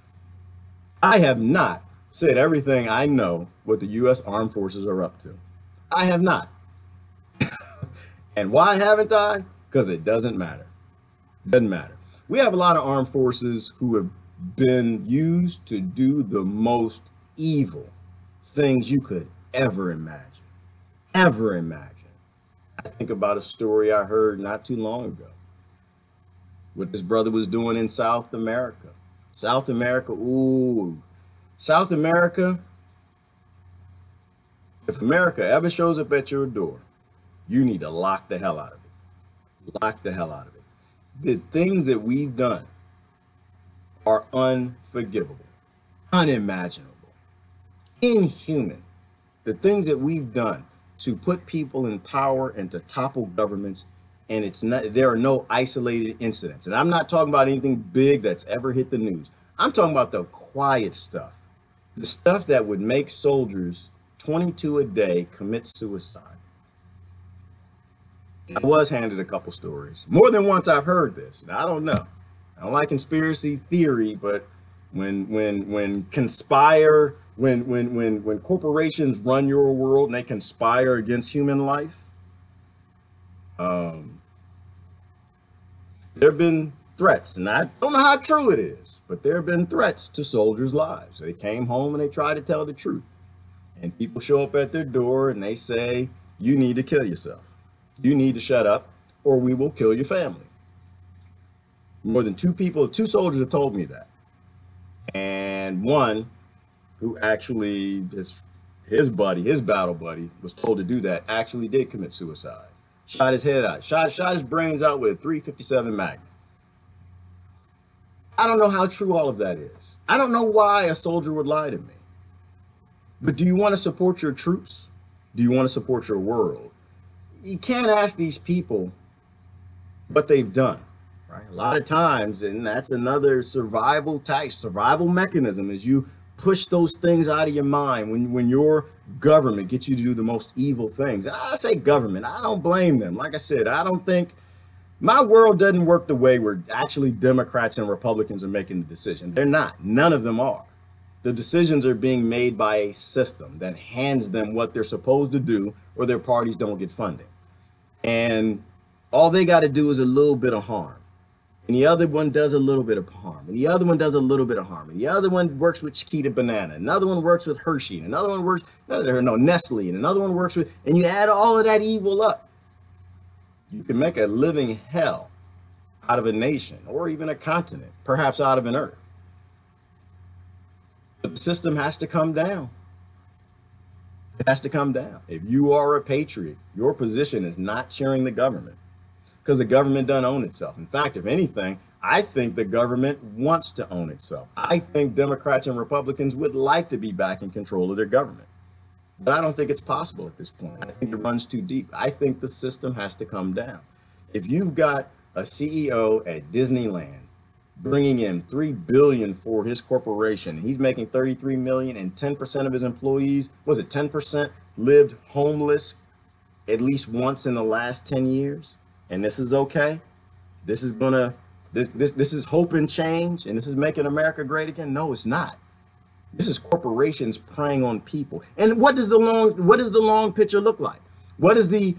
I have not said everything I know what the U.S. Armed Forces are up to. I have not. And why haven't I? Because it doesn't matter. Doesn't matter. We have a lot of armed forces who have been used to do the most evil things you could ever imagine. Ever imagine. I think about a story I heard not too long ago. What this brother was doing in South America. South America, ooh. South America, if America ever shows up at your door, you need to lock the hell out of it. Lock the hell out of it. The things that we've done are unforgivable, unimaginable, inhuman. The things that we've done to put people in power and to topple governments, and it's not, there are no isolated incidents. And I'm not talking about anything big that's ever hit the news. I'm talking about the quiet stuff, the stuff that would make soldiers 22 a day commit suicide. I was handed a couple stories. More than once I've heard this. Now, I don't know. I don't like conspiracy theory, but when corporations run your world and they conspire against human life, there have been threats, and I don't know how true it is, but there have been threats to soldiers' lives. They came home and they tried to tell the truth. And people show up at their door and they say, you need to kill yourself. You need to shut up or we will kill your family. More than two soldiers have told me that. And one who actually, his battle buddy was told to do that, actually did commit suicide. Shot his head out, shot his brains out with a .357 Magnum. I don't know how true all of that is. I don't know why a soldier would lie to me. But do you want to support your troops? Do you want to support your world? You can't ask these people what they've done, right? A lot of times, and that's another survival mechanism, is you push those things out of your mind when your government gets you to do the most evil things. And I say government, I don't blame them. Like I said, I don't think my world doesn't work the way where actually Democrats and Republicans are making the decision. They're not. None of them are. The decisions are being made by a system that hands them what they're supposed to do, or their parties don't get funding. And all they got to do is a little bit of harm. and the other one does a little bit of harm, and the other one does a little bit of harm, and the other one works with Chiquita Banana, another one works with Hershey, and another one works, no, Nestle, and another one works with, and you add all of that evil up, you can make a living hell out of a nation or even a continent, perhaps out of an earth. But the system has to come down. It has to come down. If you are a patriot, your position is not cheering the government, because the government doesn't own itself. In fact, if anything, I think the government wants to own itself. I think Democrats and Republicans would like to be back in control of their government. But I don't think it's possible at this point. I think it runs too deep. I think the system has to come down. If you've got a CEO at Disneyland bringing in $3 billion for his corporation, he's making $33 million, and 10% of his employees, was it 10%, lived homeless at least once in the last 10 years, and this is okay, this is gonna, this is hope and change, and this is making America great again? No, it's not. This is corporations preying on people. And what does the long picture look like? What does the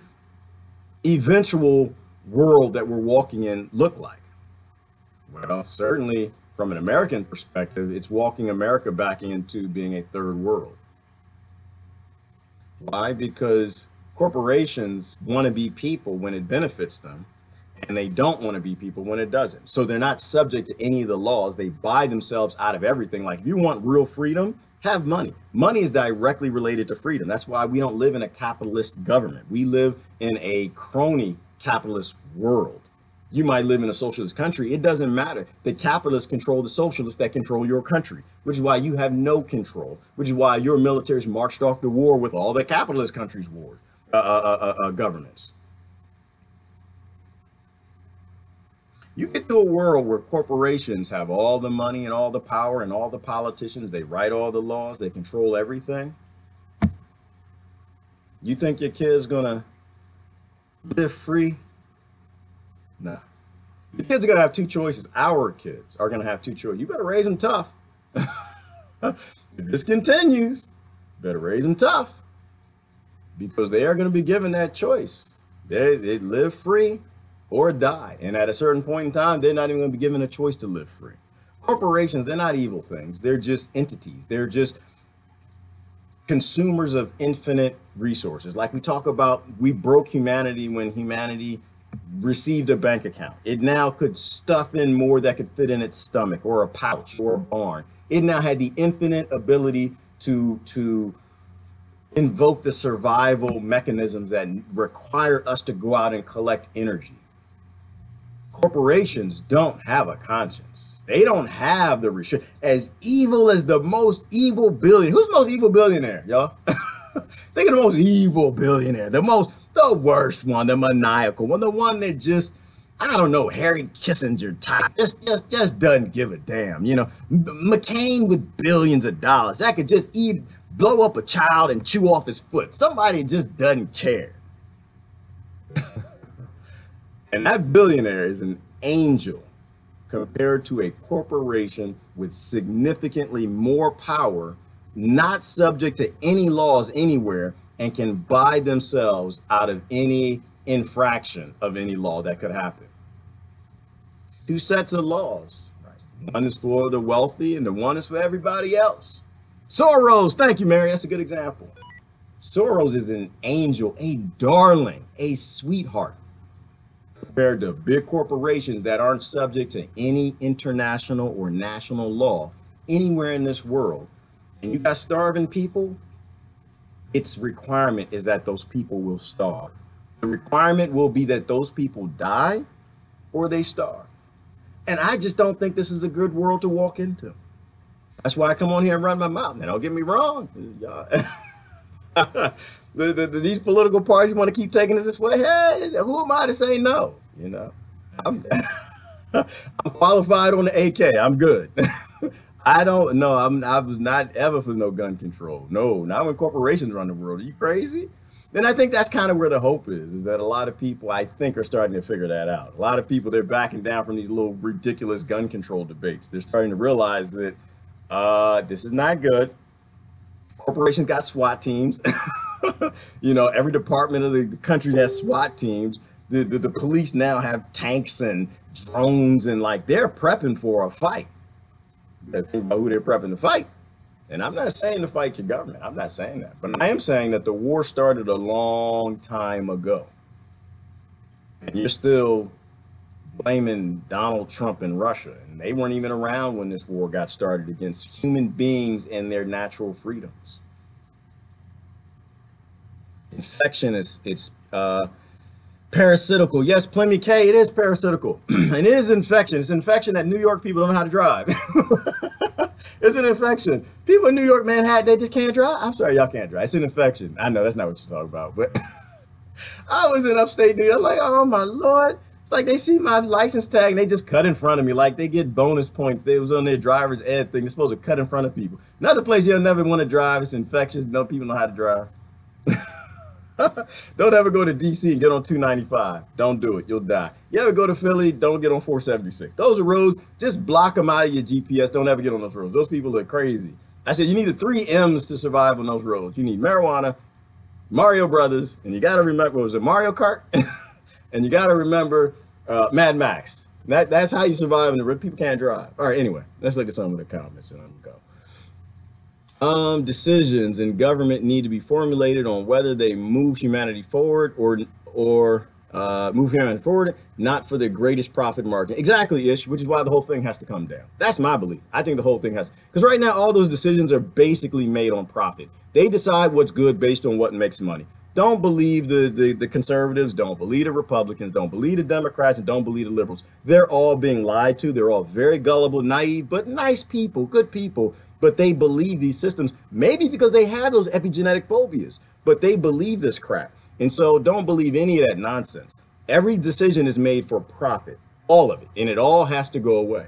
eventual world that we're walking in look like? Well, certainly from an American perspective, it's walking America back into being a third world. Why? Because corporations want to be people when it benefits them, and they don't want to be people when it doesn't. So they're not subject to any of the laws. They buy themselves out of everything. Like, if you want real freedom, have money. Money is directly related to freedom. That's why we don't live in a capitalist government. We live in a crony capitalist world. You might live in a socialist country. It doesn't matter. The capitalists control the socialists that control your country, which is why you have no control, which is why your military's marched off to war with all the capitalist countries' governments. You get to a world where corporations have all the money and all the power and all the politicians. They write all the laws. They control everything. You think your kid's gonna live free? No. Your kids are gonna have two choices. Our kids are gonna have two choices. You better raise them tough. If this continues, better raise them tough, because they are gonna be given that choice. They live free or die. And at a certain point in time, they're not even gonna be given a choice to live free. Corporations, they're not evil things. They're just entities. They're just consumers of infinite resources. Like we talk about, we broke humanity when humanity received a bank account. It now could stuff in more that could fit in its stomach, or a pouch, or a barn. It now had the infinite ability to invoke the survival mechanisms that require us to go out and collect energy. Corporations don't have a conscience. They don't have the restriction. As evil as the most evil billionaire. Who's the most evil billionaire, y'all? Think of the most evil billionaire, the worst one, the maniacal one, the one that just, I don't know, Harry Kissinger type, just doesn't give a damn. You know, McCain with billions of dollars, that could just blow up a child and chew off his foot. Somebody just doesn't care. And that billionaire is an angel compared to a corporation with significantly more power, not subject to any laws anywhere, and can buy themselves out of any infraction of any law that could happen. Two sets of laws. Right? One is for the wealthy and the one is for everybody else. Soros, thank you, Mary. That's a good example. Soros is an angel, a darling, a sweetheart, compared to big corporations that aren't subject to any international or national law anywhere in this world. And you got starving people, its requirement is that those people will starve. The requirement will be that those people die or they starve. And I just don't think this is a good world to walk into. That's why I come on here and run my mouth. Now, don't get me wrong. These political parties want to keep taking us this way. Hey, who am I to say no? You know, I'm qualified on the AK. I'm good. I don't know. I was not ever for no gun control. No, not when corporations run the world. Are you crazy? Then I think that's kind of where the hope is that a lot of people, I think, are starting to figure that out. A lot of people, they're backing down from these little ridiculous gun control debates. They're starting to realize that this is not good. Corporations got SWAT teams. You know, every department of the country has SWAT teams. The police now have tanks and drones and like they're prepping for a fight. Think about who they're prepping to fight. And I'm not saying to fight your government. I'm not saying that. But I am saying that the war started a long time ago. And you're still blaming Donald Trump and Russia. And they weren't even around when this war got started against human beings and their natural freedoms. Infection it's parasitical. Yes, Plemmy K, it is parasitical. And it is infection. It's infection that New York people don't know how to drive. It's an infection. People in New York, Manhattan, they just can't drive. I'm sorry, y'all can't drive. It's an infection. I know that's not what you're talking about, but I was in upstate New York, like, oh my Lord. It's like they see my license tag and they just cut in front of me. Like they get bonus points. They was on their driver's ed thing. They're supposed to cut in front of people. Another place you'll never want to drive. It's infectious. No people know how to drive. Don't ever go to DC and get on 295. Don't do it. You'll die. You ever go to Philly? Don't get on 476. Those are roads. Just block them out of your GPS. Don't ever get on those roads. Those people are crazy. I said you need the 3 M's to survive on those roads. You need marijuana, Mario Brothers, and you got to remember, what was it, Mario Kart? And you got to remember Mad Max. That's how you survive in the road. People can't drive. All right, anyway, let's look at some of the comments and I'm going to go. Decisions in government need to be formulated on whether they move humanity forward or move humanity forward, not for the greatest profit margin. Exactly, Ish, which is why the whole thing has to come down. That's my belief. I think the whole thing has, because right now all those decisions are basically made on profit. They decide what's good based on what makes money. Don't believe the conservatives, don't believe the Republicans, don't believe the Democrats, and don't believe the liberals. They're all being lied to. They're all very gullible, naive, but nice people, good people. But they believe these systems, maybe because they have those epigenetic phobias, but they believe this crap. And so don't believe any of that nonsense. Every decision is made for profit, all of it, and it all has to go away.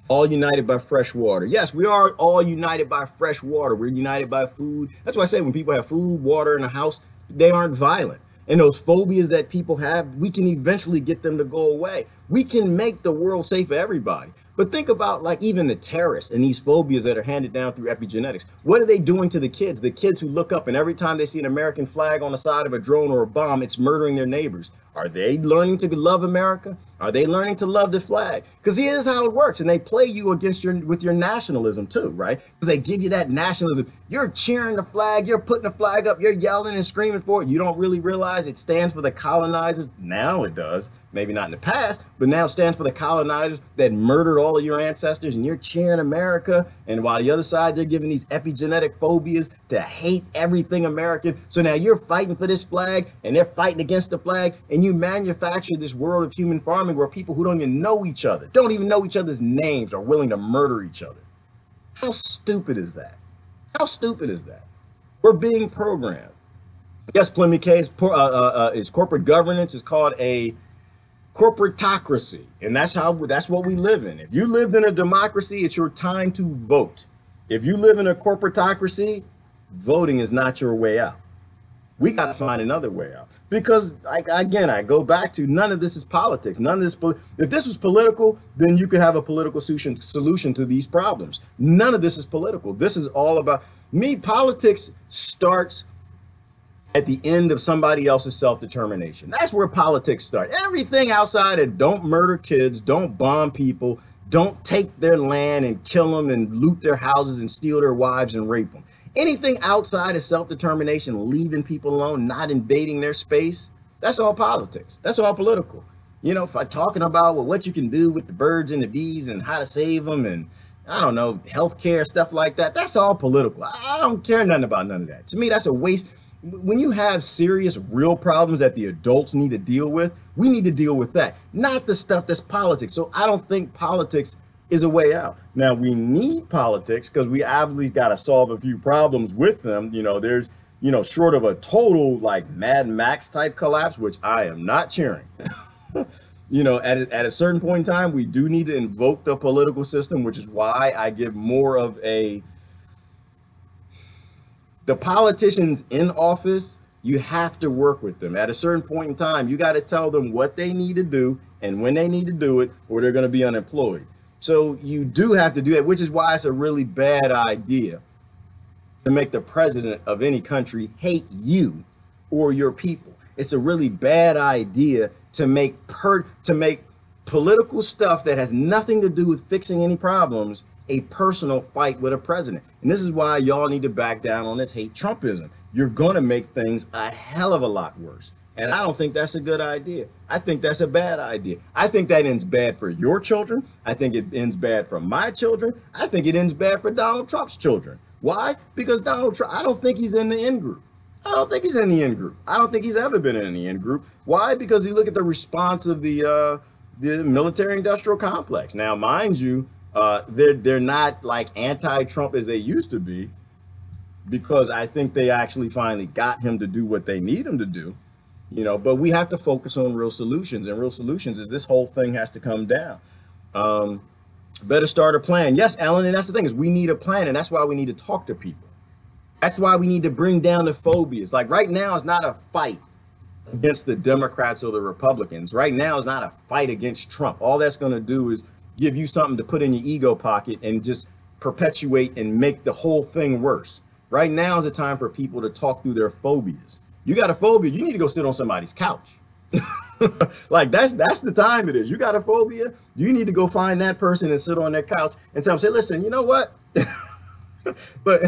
All united by fresh water. Yes, we are all united by fresh water. We're united by food. That's why I say when people have food, water in a house, they aren't violent. And those phobias that people have, we can eventually get them to go away. We can make the world safe for everybody. But think about like even the terrorists and these phobias that are handed down through epigenetics. What are they doing to the kids? The kids who look up and every time they see an American flag on the side of a drone or a bomb, it's murdering their neighbors. Are they learning to love America? Are they learning to love the flag? Because here's how it works. And they play you against with your nationalism too, right? Because they give you that nationalism. You're cheering the flag. You're putting the flag up. You're yelling and screaming for it. You don't really realize it stands for the colonizers. Now it does. Maybe not in the past, but now it stands for the colonizers that murdered all of your ancestors, and you're cheering America. And while the other side, they're giving these epigenetic phobias to hate everything American. So now you're fighting for this flag and they're fighting against the flag, and you manufacture this world of human farming where people who don't even know each other, don't even know each other's names, are willing to murder each other. How stupid is that? How stupid is that? We're being programmed. Yes, Plemmy K is corporate governance is called a corporatocracy, and that's what we live in. If you lived in a democracy, it's your time to vote. If you live in a corporatocracy, voting is not your way out. We got to find another way out, because again, I go back to none of this is politics. None of this, if this was political, then you could have a political solution to these problems. None of this is political. This is all about me. Politics starts at the end of somebody else's self-determination. That's where politics start. Everything outside of don't murder kids, don't bomb people, don't take their land and kill them and loot their houses and steal their wives and rape them. Anything outside of self-determination, leaving people alone, not invading their space, that's all politics. That's all political. You know, if I'm talking about what you can do with the birds and the bees and how to save them and I don't know, healthcare, stuff like that, that's all political. I don't care nothing about none of that. To me, that's a waste. When you have serious, real problems that the adults need to deal with, we need to deal with that, not the stuff that's politics. So I don't think politics is a way out. Now, we need politics because we obviously got to solve a few problems with them. You know, there's, you know, short of a total like Mad Max type collapse, which I am not cheering. You know, at a certain point in time, we do need to invoke the political system, which is why I give more of the politicians in office, you have to work with them. At a certain point in time, you got to tell them what they need to do and when they need to do it, or they're going to be unemployed. So you do have to do that, which is why it's a really bad idea to make the president of any country hate you or your people. It's a really bad idea to make political stuff that has nothing to do with fixing any problems a personal fight with a president. And this is why y'all need to back down on this hate Trumpism. You're going to make things a hell of a lot worse. And I don't think that's a good idea. I think that's a bad idea. I think that ends bad for your children. I think it ends bad for my children. I think it ends bad for Donald Trump's children. Why? Because Donald Trump, I don't think he's in the in group. I don't think he's in the in group. I don't think he's ever been in the in group. Why? Because you look at the response of the military-industrial complex. Now, mind you, they're not like anti-Trump as they used to be, because I think they actually finally got him to do what they need him to do. You know, but we have to focus on real solutions, and real solutions is this whole thing has to come down. Better start a plan. Yes, Ellen, and that's the thing, is we need a plan, and that's why we need to talk to people. That's why we need to bring down the phobias. Like right now, it's not a fight against the Democrats or the Republicans. Right now, it's not a fight against Trump. All that's going to do is give you something to put in your ego pocket and just perpetuate and make the whole thing worse. Right now is a time for people to talk through their phobias. You got a phobia, you need to go sit on somebody's couch. Like that's the time it is. You got a phobia, you need to go find that person and sit on their couch and tell them, say, listen, you know what? But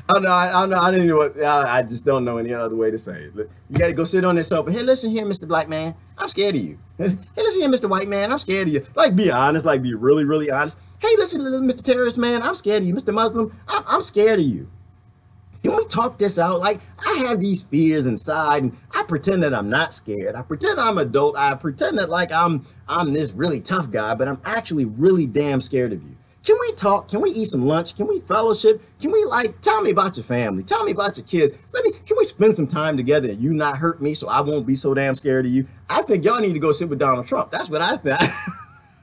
I just don't know any other way to say it. You got to go sit on this sofa. Hey, listen here, Mr. Black Man, I'm scared of you. Hey, listen here, Mr. White Man, I'm scared of you. Like, be honest, like be really, really honest. Hey, listen, Mr. Terrorist Man, I'm scared of you. Mr. Muslim, I'm scared of you. Can we talk this out? Like, I have these fears inside, and I pretend that I'm not scared. I pretend I'm adult. I pretend that like I'm this really tough guy, but I'm actually really damn scared of you. Can we talk? Can we eat some lunch? Can we fellowship? Can we, like, tell me about your family? Tell me about your kids. Can we spend some time together and you not hurt me so I won't be so damn scared of you? I think y'all need to go sit with Donald Trump. That's what I think.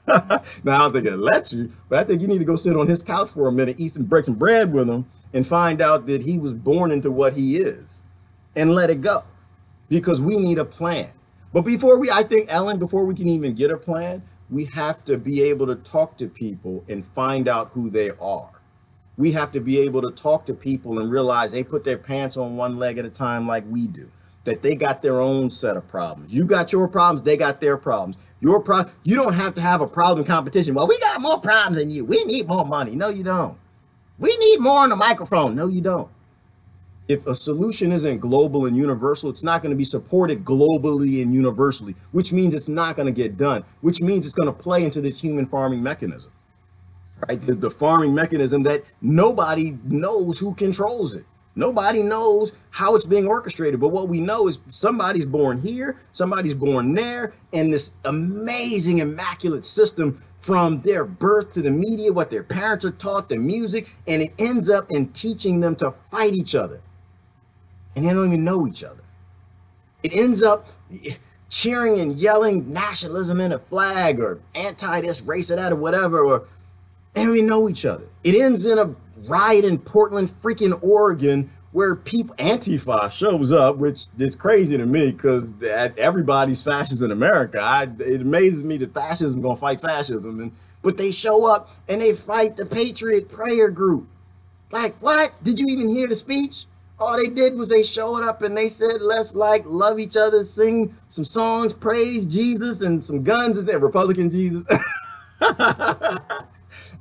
Now, I don't think it'll let you, but I think you need to go sit on his couch for a minute, break some bread with him, and find out that he was born into what he is and let it go, because we need a plan. But I think, Ellen, before we can even get a plan, we have to be able to talk to people and find out who they are. We have to be able to talk to people and realize they put their pants on one leg at a time like we do, that they got their own set of problems. You got your problems, they got their problems. You don't have to have a problem competition. Well, we got more problems than you. We need more money. No, you don't. We need more on the microphone. No, you don't. If a solution isn't global and universal, it's not going to be supported globally and universally, which means it's not going to get done, which means it's going to play into this human farming mechanism, right? The farming mechanism that nobody knows who controls it. Nobody knows how it's being orchestrated. But what we know is somebody's born here, somebody's born there, and this amazing, immaculate system from their birth to the media, what their parents are taught, the music, and it ends up in teaching them to fight each other. And they don't even know each other. It ends up cheering and yelling nationalism in a flag or anti this, race it out, or whatever, or they don't even know each other. It ends in a riot in Portland, freaking Oregon, where Antifa shows up, which is crazy to me because everybody's fascist in America. It amazes me that fascism gonna fight fascism, but they show up and they fight the Patriot Prayer Group. Like, what? Did you even hear the speech? All they did was they showed up and they said, let's love each other, sing some songs, praise Jesus, and some guns. Is that Republican Jesus?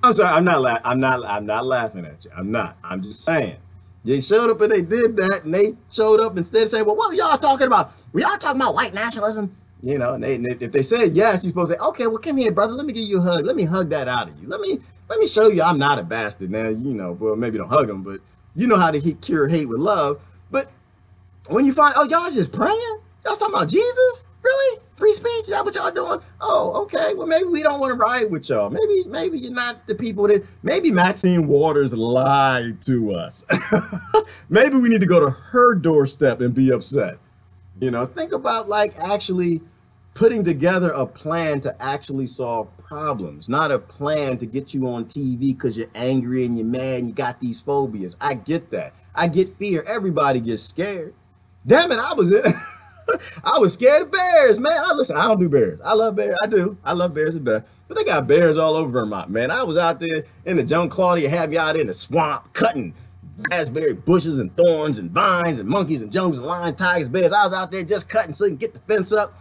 I'm sorry, I'm not laughing at you. I'm not. I'm just saying. They showed up and they did that, and they showed up instead saying, well, what were y'all talking about? Were y'all talking about white nationalism? You know, and if they said yes, you're supposed to say, okay, well, come here, brother. Let me give you a hug. Let me hug that out of you. Let me show you I'm not a bastard. Now, you know, well, maybe don't hug them, but you know how to cure hate with love. But when you find, oh, y'all just praying? Y'all talking about Jesus? Really? Free speech? Is that what y'all doing? Oh, okay. Well, maybe we don't want to ride with y'all. Maybe you're not the people that, maybe Maxine Waters lied to us. Maybe we need to go to her doorstep and be upset. You know, think about like actually putting together a plan to actually solve problems, not a plan to get you on TV because you're angry and you're mad and you got these phobias. I get that. I get fear. Everybody gets scared. Damn it, I was scared of bears, man. Listen, I don't do bears. I love bears. I do. I love bears to death. But they got bears all over Vermont, man. I was out there in the jungle. Claudia had me out in the swamp cutting raspberry bushes and thorns and vines and monkeys and jungles and lions, tigers, bears. I was out there just cutting so you can get the fence up,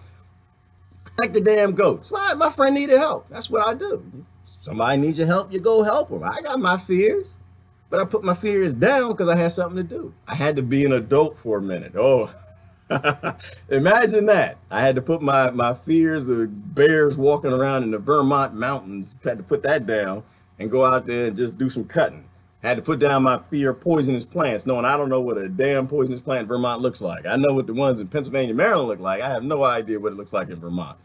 protect the damn goats. Well, my friend needed help. That's what I do. Somebody needs your help, you go help them. I got my fears, but I put my fears down because I had something to do. I had to be an adult for a minute. Oh, imagine that. I had to put my fears of bears walking around in the Vermont mountains, had to put that down and go out there and just do some cutting. I had to put down my fear of poisonous plants, knowing I don't know what a damn poisonous plant in Vermont looks like. I know what the ones in Pennsylvania, Maryland look like. I have no idea what it looks like in Vermont.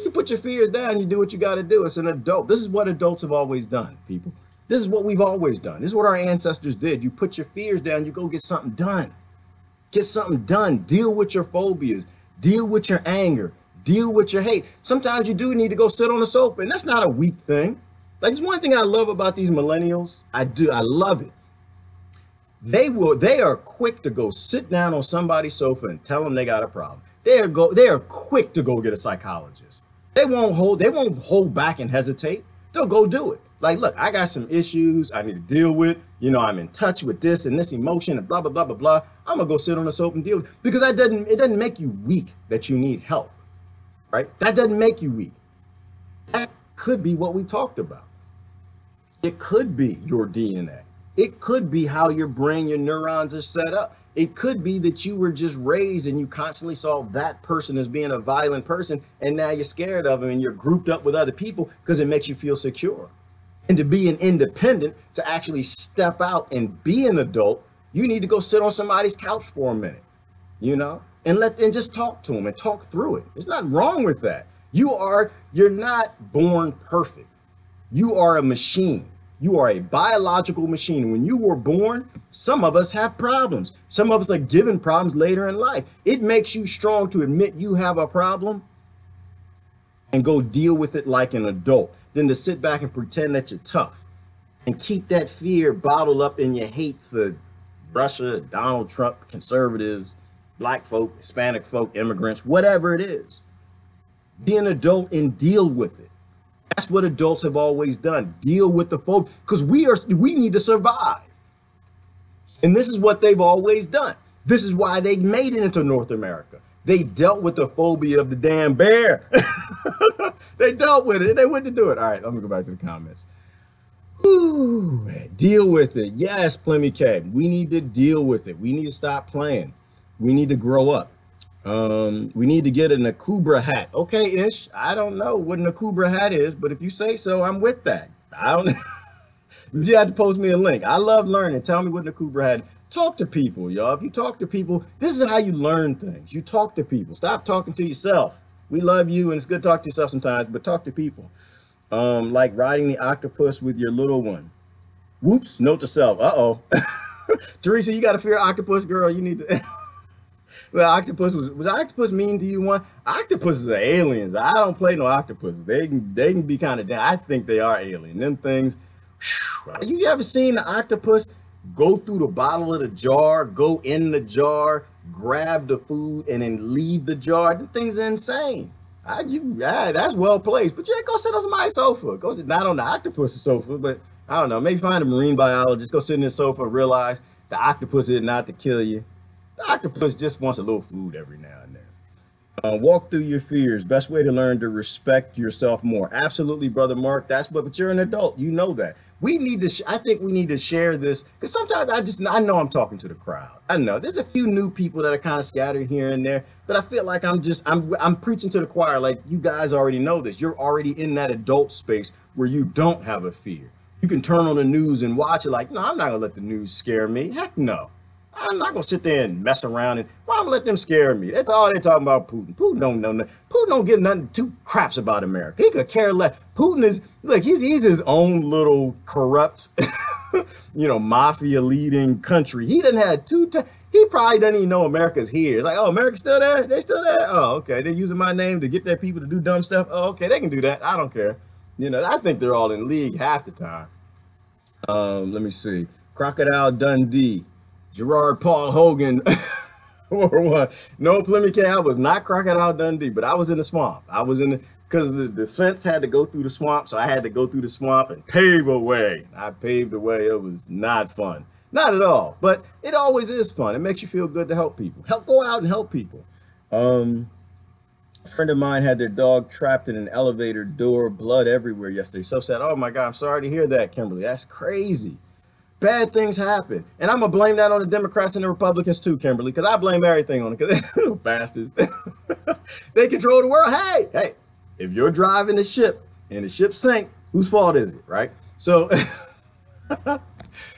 You put your fears down, you do what you got to do. It's an adult. This is what adults have always done, people. This is what we've always done. This is what our ancestors did. You put your fears down, you go get something done. Get something done. Deal with your phobias. Deal with your anger. Deal with your hate. Sometimes you do need to go sit on the sofa, and that's not a weak thing. Like, it's one thing I love about these millennials. I love it. They are quick to go sit down on somebody's sofa and tell them they got a problem. They are quick to go get a psychologist. They won't hold back and hesitate. They'll go do it. Like, look, I got some issues I need to deal with. You know, I'm in touch with this and this emotion and blah, blah, blah, blah, blah. I'm gonna go sit on the sofa and deal with it. Because it doesn't make you weak that you need help, right? That doesn't make you weak. That could be what we talked about. It could be your DNA. It could be how your brain, your neurons are set up. It could be that you were just raised and you constantly saw that person as being a violent person, and now you're scared of him and you're grouped up with other people because it makes you feel secure. And to be an independent, to actually step out and be an adult, you need to go sit on somebody's couch for a minute, you know, and just talk to them and talk through it. There's nothing wrong with that. You're not born perfect. You are a machine. You are a biological machine. When you were born, some of us have problems. Some of us are given problems later in life. It makes you strong to admit you have a problem and go deal with it like an adult, than to sit back and pretend that you're tough and keep that fear bottled up in your hate for Russia, Donald Trump, conservatives, black folk, Hispanic folk, immigrants, whatever it is. Be an adult and deal with it. That's what adults have always done. Deal with the folk, because we need to survive. And this is what they've always done. This is why they made it into North America. They dealt with the phobia of the damn bear. They dealt with it. They went to do it. All right, let me go back to the comments. Whew, deal with it. Yes, Plemmy K. We need to deal with it. We need to stop playing. We need to grow up. We need to get a Nakubra hat. Okay, Ish. I don't know what a Nakubra hat is, but if you say so, I'm with that. I don't. You have to post me a link. I love learning. Tell me what Nakubra hat is. Talk to people, y'all. If you talk to people, this is how you learn things. You talk to people. Stop talking to yourself. We love you, and it's good to talk to yourself sometimes, but talk to people. Like riding the octopus with your little one. Whoops, note to self. Uh-oh. Teresa, you got to fear octopus, girl. You need to... Well, octopus was octopus mean to you one? Octopuses are aliens. I don't play no octopuses. They can be kind of down. I think they are alien. Them things. Whew. You ever seen the octopus go through the bottle of the jar, go in the jar, grab the food, and then leave the jar? Them things are insane. That's well placed. But yeah, go sit on somebody's sofa. Go sit, not on the octopus sofa, but I don't know. Maybe find a marine biologist. Go sit in the sofa and realize the octopus is not to kill you. The octopus just wants a little food every now and then. Walk through your fears. Best way to learn to respect yourself more. Absolutely, Brother Mark. But you're an adult. You know that. We need to, I think we need to share this, because sometimes I know I'm talking to the crowd. I know there's a few new people that are kind of scattered here and there, but I feel like I'm preaching to the choir. Like, you guys already know this. You're already in that adult space where you don't have a fear. You can turn on the news and watch it like, no, I'm not gonna let the news scare me. Heck no. I'm not gonna sit there and mess around and why I'm gonna let them scare me. That's all they're talking about. Putin. Putin don't know nothing. Putin don't give nothing two craps about America. He could care less. Putin is, look, he's his own little corrupt, mafia leading country. He done had he probably doesn't even know America's here. It's like, oh, America's still there? They still there? Oh, okay. They're using my name to get their people to do dumb stuff. Oh, okay, they can do that. I don't care. I think they're all in league half the time. Let me see. Crocodile Dundee. Gerard Paul Hogan or what? No, Plemmy K, I was not Crocodile Dundee, but I was in the swamp. I was because the fence had to go through the swamp, so I had to go through the swamp and pave a way. I paved the way. It was not fun. Not at all. But it always is fun. It makes you feel good to help people. Go out and help people. A friend of mine had their dog trapped in an elevator door, blood everywhere yesterday. So sad. Oh my God, I'm sorry to hear that, Kimberly. That's crazy. Bad things happen. And I'm going to blame that on the Democrats and the Republicans too, Kimberly, because I blame everything on it, because they're bastards. They control the world. Hey, if you're driving the ship and the ship sink, whose fault is it, right? So,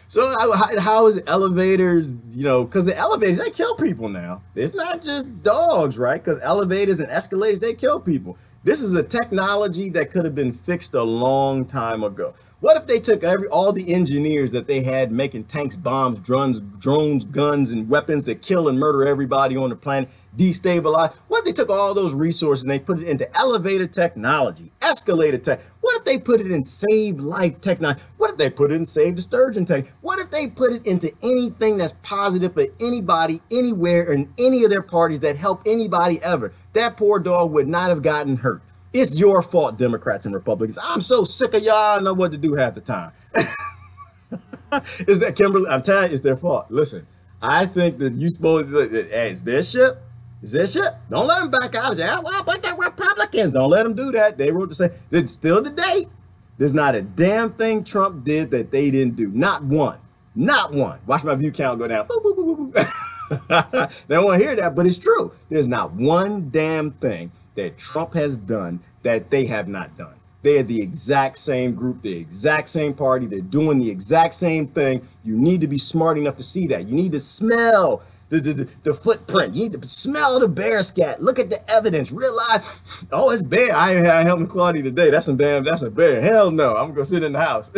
so how is elevators, because the elevators, they kill people now. It's not just dogs, right? Because elevators and escalators, they kill people. This is a technology that could have been fixed a long time ago. What if they took all the engineers that they had making tanks, bombs, drones, guns, and weapons that kill and murder everybody on the planet, destabilize? What if they took all those resources and they put it into elevator technology, escalator tech? What if they put it in save life technology? What if they put it in save the sturgeon tech? What if they put it into anything that's positive for anybody, anywhere, and any of their parties that help anybody ever? That poor dog would not have gotten hurt. It's your fault, Democrats and Republicans. I'm so sick of y'all. I don't know what to do half the time. Is that, Kimberly? I'm telling you, it's their fault. Listen, I think that you supposed to, hey, it's their ship. It's their ship. Don't let them back out and say, oh, well, but the Republicans. Don't let them do that. They wrote to say, it's still today. There's not a damn thing Trump did that they didn't do. Not one. Not one. Watch my view count go down. Boop, boop, boop, boop. They don't want to hear that, but it's true. There's not one damn thing that Trump has done that they have not done. They are the exact same group, the exact same party. They're doing the exact same thing. You need to be smart enough to see that. You need to smell the footprint. You need to smell the bear scat. Look at the evidence. Realize, oh, it's bear. I helped Claudia today. That's a bear. Hell no. I'm gonna go sit in the house.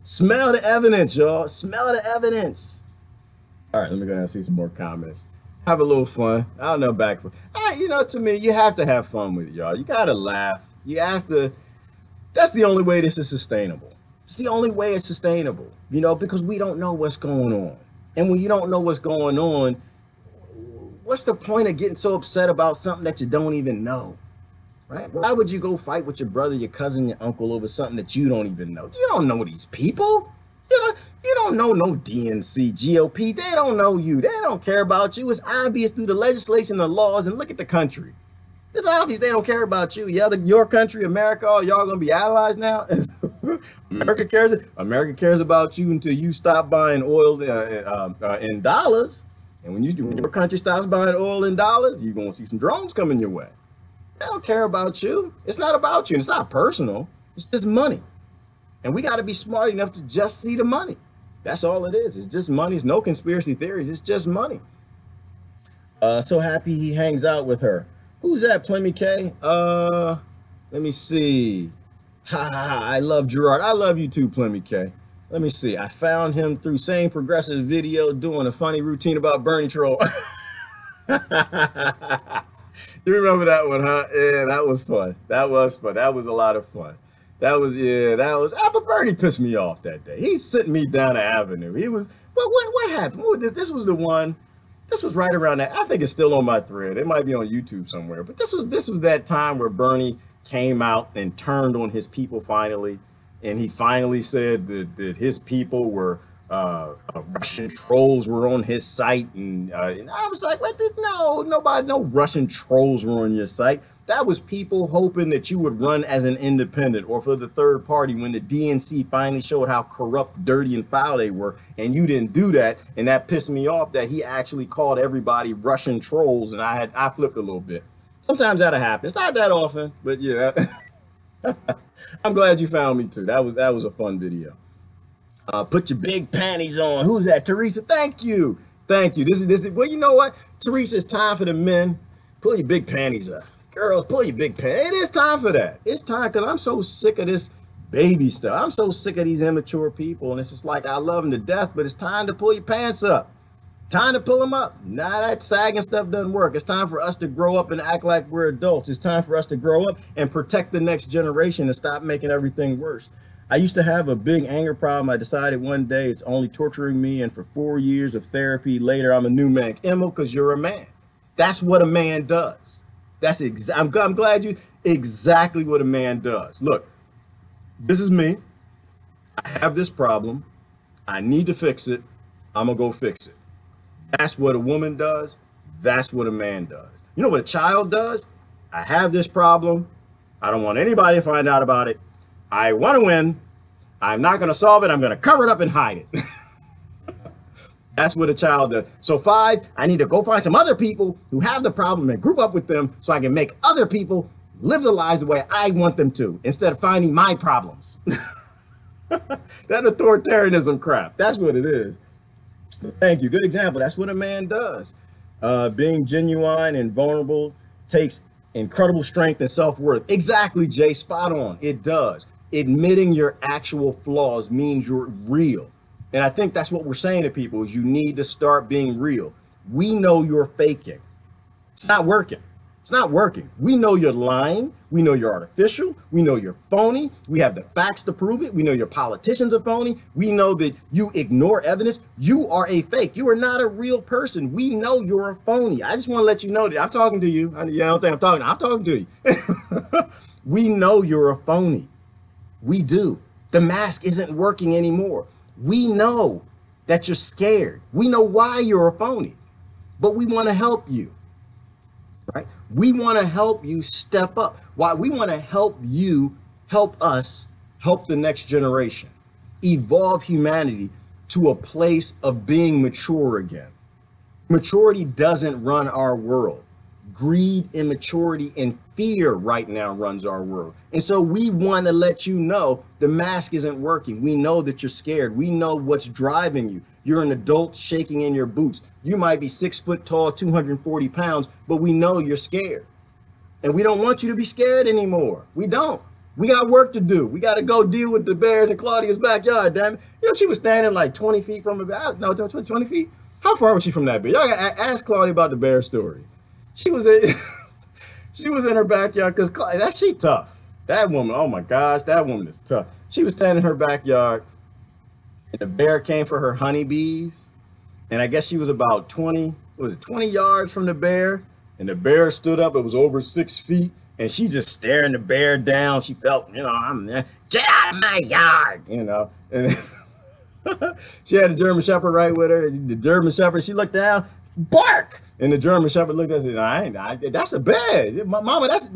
Smell the evidence, y'all. Smell the evidence. All right, let me go down and see some more comments. Have a little fun. I don't know, to me, you have to have fun with it, y'all. You gotta laugh. You have to. That's the only way this is sustainable. It's the only way it's sustainable, because we don't know what's going on. And when you don't know what's going on, what's the point of getting so upset about something that you don't even know, right? Why would you go fight with your brother, your cousin, your uncle over something that you don't even know? You don't know these people. You don't know no DNC, GOP. They don't know you. They don't care about you. It's obvious through the legislation, the laws, and look at the country. It's obvious they don't care about you. Yeah, your country, America, y'all gonna be allies now? America cares about you until you stop buying oil in dollars. And when your country stops buying oil in dollars, you're gonna see some drones coming your way. They don't care about you. It's not about you. And it's not personal. It's just money. And we got to be smart enough to just see the money. That's all it is. It's just money. It's no conspiracy theories. It's just money. So happy he hangs out with her. Who's that, Plemmy K? Let me see. I love Gerard. I love you too, Plemmy K. Let me see. I found him through same progressive video doing a funny routine about Bernie troll. You remember that one, huh? Yeah, that was fun. That was fun. That was a lot of fun. But Bernie pissed me off that day. He's sitting me down the avenue. He was, what happened? This was the one, this was right around that. I think it's still on my thread. It might be on YouTube somewhere, but this was that time where Bernie came out and turned on his people finally. And he finally said that his people were, Russian trolls were on his site. And I was like, what? No Russian trolls were on your site. That was people hoping that you would run as an independent or for the third party when the DNC finally showed how corrupt, dirty, and foul they were. And you didn't do that. And that pissed me off that he actually called everybody Russian trolls. And I flipped a little bit. Sometimes that'll happen. It's not that often, but yeah. I'm glad you found me too. That was a fun video. Put your big panties on. Who's that? Teresa, thank you. Thank you. This is well, you know what? Teresa, it's time for the men. Pull your big panties up. Girls, pull your big panties. It is time for that. It's time, because I'm so sick of this baby stuff. I'm so sick of these immature people. And it's just like, I love them to death, but it's time to pull your pants up. Time to pull them up. Nah, that sagging stuff doesn't work. It's time for us to grow up and act like we're adults. It's time for us to grow up and protect the next generation and stop making everything worse. I used to have a big anger problem. I decided one day it's only torturing me. And for 4 years of therapy later, I'm a new man. Emma, because you're a man. That's what a man does. I'm glad you, exactly what a man does. Look, this is me. I have this problem. I need to fix it. I'm gonna go fix it. That's what a woman does. That's what a man does. You know what a child does? I have this problem. I don't want anybody to find out about it. I want to win. I'm not going to solve it. I'm going to cover it up and hide it. That's what a child does. So 5, I need to go find some other people who have the problem and group up with them so I can make other people live their lives the way I want them to instead of finding my problems. That authoritarianism crap. That's what it is. Thank you. Good example. That's what a man does. Being genuine and vulnerable takes incredible strength and self-worth. Exactly, Jay. Spot on. It does. Admitting your actual flaws means you're real. And I think that's what we're saying to people is you need to start being real. We know you're faking. It's not working. It's not working. We know you're lying. We know you're artificial. We know you're phony. We have the facts to prove it. We know your politicians are phony. We know that you ignore evidence. You are a fake. You are not a real person. We know you're a phony. I just want to let you know that I'm talking to you. I don't think I'm talking to you. We know you're a phony. We do. The mask isn't working anymore. We know that you're scared. We know why you're a phony, but we want to help you. Right? We want to help you step up. Why? We want to help you, help us, help the next generation, evolve humanity to a place of being mature again. Maturity doesn't run our world. Greed, immaturity, and fear right now runs our world. And so we want to let you know the mask isn't working. We know that you're scared. We know what's driving you. You're an adult shaking in your boots. You might be 6 foot tall, 240 pounds, but we know you're scared. And we don't want you to be scared anymore. We don't. We got work to do. We got to go deal with the bears in Claudia's backyard, damn it. You know, she was standing like 20 feet from the, no, 20 feet? How far was she from that bear? Y'all gotta ask Claudia about the bear story. She was in her backyard because she tough. That woman, oh my gosh, that woman is tough. She was standing in her backyard and the bear came for her honeybees. And I guess she was about 20 yards from the bear. And the bear stood up, it was over 6 feet. And she just staring the bear down. She felt, you know, I'm there. Get out of my yard, you know. And she had a German Shepherd right with her. The German Shepherd, she looked down, bark. And the German Shepherd looked at her and said, that's a bear. Mama, that's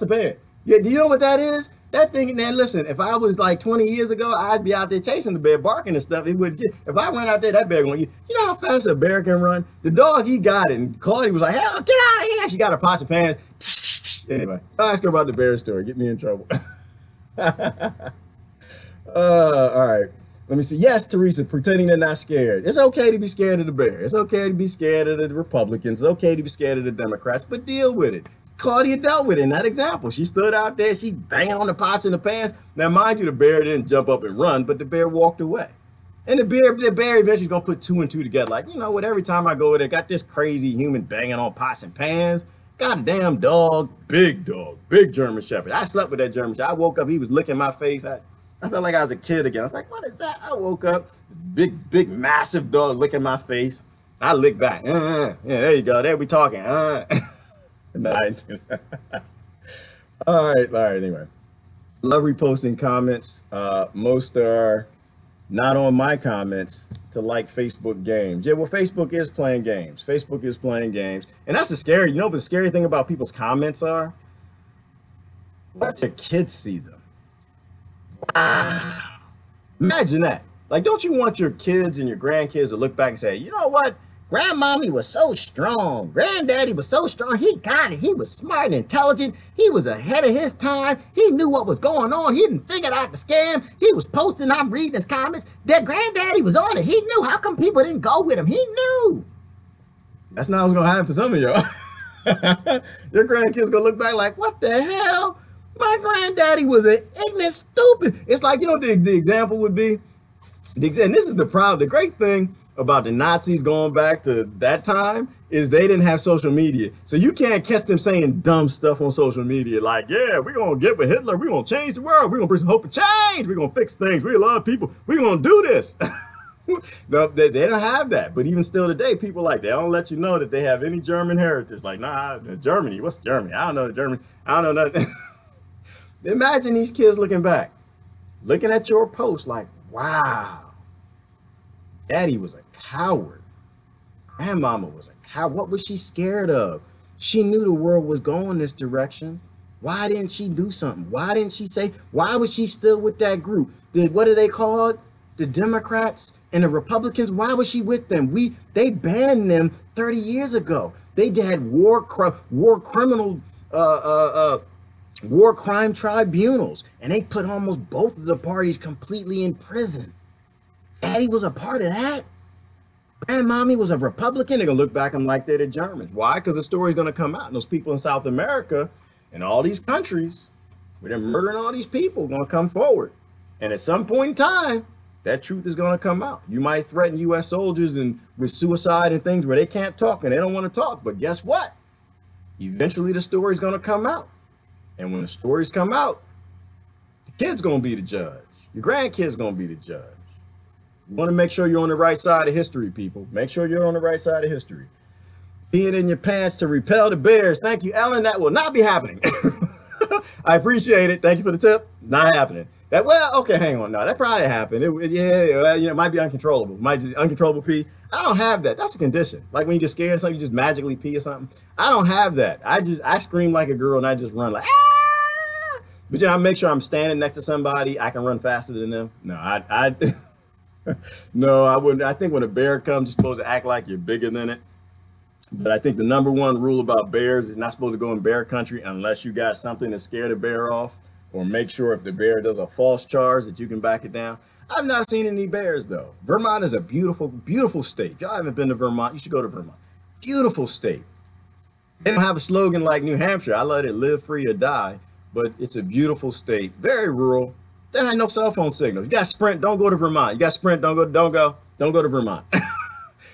a bear. Yeah, do you know what that is? That thing, man, listen, if I was like 20 years ago, I'd be out there chasing the bear, barking and stuff. It would get, if I went out there, that bear going, you know how fast a bear can run? The dog, he got it. And Claudia was like, hell, get out of here. She got her pots and pans. Anyway, I'll ask her about the bear story. Get me in trouble. All right. Let me see. Yes, Teresa, pretending they're not scared. It's okay to be scared of the bear. It's okay to be scared of the Republicans. It's okay to be scared of the Democrats, but deal with it. Claudia dealt with it in that example. She stood out there. She banging on the pots and the pans. Now, mind you, the bear didn't jump up and run, but the bear walked away. And the bear eventually going to put 2 and 2 together. Like, you know what? Every time I go there, got this crazy human banging on pots and pans. Goddamn dog, big German Shepherd. I slept with that German Shepherd. I woke up, he was licking my face. I felt like I was a kid again. I was like, what is that? I woke up, big, massive dog licking my face. I licked back. Yeah, there you go. There we talking. No, I didn't do that. All right, anyway. Love reposting comments. Most are not on my comments to like Facebook games. Yeah, well, Facebook is playing games. Facebook is playing games. And that's the scary, you know what the scary thing about people's comments are? What if your kids see them? Wow. Imagine that. Like, don't you want your kids and your grandkids to look back and say, you know what? Grandmommy was so strong. Granddaddy was so strong. He got it. He was smart and intelligent. He was ahead of his time. He knew what was going on. He didn't figure out the scam. He was posting. I'm reading his comments. That granddaddy was on it. He knew. How come people didn't go with him? He knew. That's not what's going to happen for some of y'all. Your grandkids going to look back like, what the hell? My granddaddy was an ignorant, stupid. It's like, you know, the example would be, and this is the problem. The great thing about the Nazis going back to that time is they didn't have social media. So you can't catch them saying dumb stuff on social media like, yeah, we're going to get with Hitler. We're going to change the world. We're going to bring some hope and change. We're going to fix things. We love people. We're going to do this. No, they don't have that. But even still today, people like, they don't let you know that they have any German heritage. Like, nah, Germany. What's Germany? I don't know the German. I don't know nothing. Imagine these kids looking back, looking at your post like, wow. Daddy was a coward. Grandmama was a coward. What was she scared of? She knew the world was going this direction. Why didn't she do something? Why didn't she say, why was she still with that group? What are they called? The Democrats and the Republicans? Why was she with them? They banned them 30 years ago. They had war crime tribunals, and they put almost both of the parties completely in prison. Daddy was a part of that. Grandmommy was a Republican. They're gonna look back and like they're the Germans. Why? Because the story's gonna come out, and those people in South America and all these countries where they're murdering all these people gonna come forward. And at some point in time, that truth is gonna come out. You might threaten US soldiers and with suicide and things where they can't talk and they don't want to talk. But guess what? Eventually the story's gonna come out. And when the stories come out, the kid's gonna be the judge. Your grandkid's gonna be the judge. You want to make sure you're on the right side of history, people. Make sure you're on the right side of history. Peeing in your pants to repel the bears. Thank you, Ellen. That will not be happening. I appreciate it. Thank you for the tip. Not happening. Okay, hang on. No, that probably happened. It might be uncontrollable. Might just uncontrollable pee. I don't have that. That's a condition. Like when you get scared of something, you just magically pee or something. I don't have that. I scream like a girl and I just run like, ah! But I make sure I'm standing next to somebody. I can run faster than them. No, no, I wouldn't. I think when a bear comes, you're supposed to act like you're bigger than it. But I think the number one rule about bears is not supposed to go in bear country unless you got something to scare the bear off, or make sure if the bear does a false charge that you can back it down. I've not seen any bears though. Vermont is a beautiful, beautiful state. If y'all haven't been to Vermont, you should go to Vermont. Beautiful state. They don't have a slogan like New Hampshire. I let it live free or die, but it's a beautiful state. Very rural. There ain't no cell phone signal. You got Sprint, don't go to Vermont. You got Sprint, don't go to Vermont.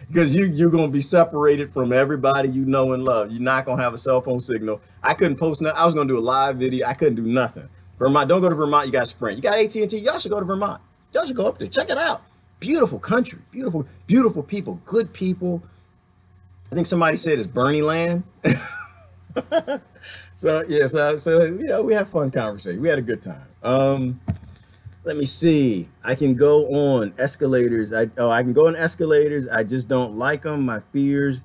Because you're going to be separated from everybody you know and love. You're not going to have a cell phone signal. I couldn't post nothing. I was going to do a live video. I couldn't do nothing. Vermont, don't go to Vermont. You got Sprint. You got AT&T. Y'all should go to Vermont. Y'all should go up there. Check it out. Beautiful country. Beautiful, beautiful people. Good people. I think somebody said it's Bernie land. So we have fun conversation. We had a good time. Let me see. I can go on escalators. I can go on escalators. I just don't like them. My fears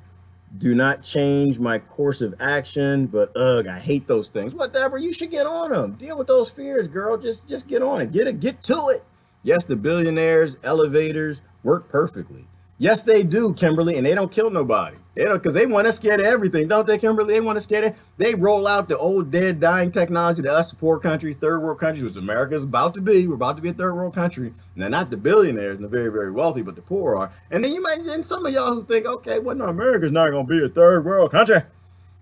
do not change my course of action. But I hate those things. Whatever. You should get on them. Deal with those fears, girl. Just get on it. Get to it. Yes, the billionaires, elevators work perfectly. Yes, they do, Kimberly, and they don't kill nobody. They don't, because they want us scared of everything, don't they, Kimberly? They want us scared of. They roll out the old, dead, dying technology to us poor countries, third world countries, which America is about to be. We're about to be a third world country. Now, not the billionaires and the very, very wealthy, but the poor are. And then some of y'all who think, okay, well, no, America's not going to be a third world country.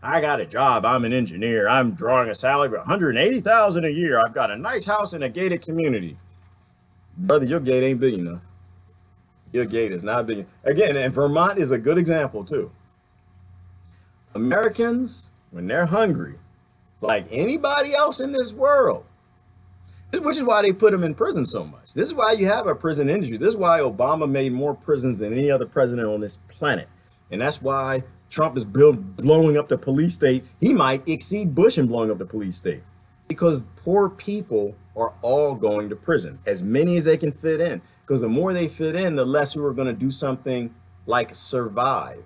I got a job. I'm an engineer. I'm drawing a salary of $180,000 a year. I've got a nice house in a gated community. Brother, your gate ain't big enough. Your gate is not big. Again, and Vermont is a good example too. Americans, when they're hungry, like anybody else in this world, which is why they put them in prison so much. This is why you have a prison industry. This is why Obama made more prisons than any other president on this planet. And that's why Trump is blowing up the police state. He might exceed Bush in blowing up the police state, because poor people are all going to prison, as many as they can fit in. Because the more they fit in, the less who are going to do something like survive.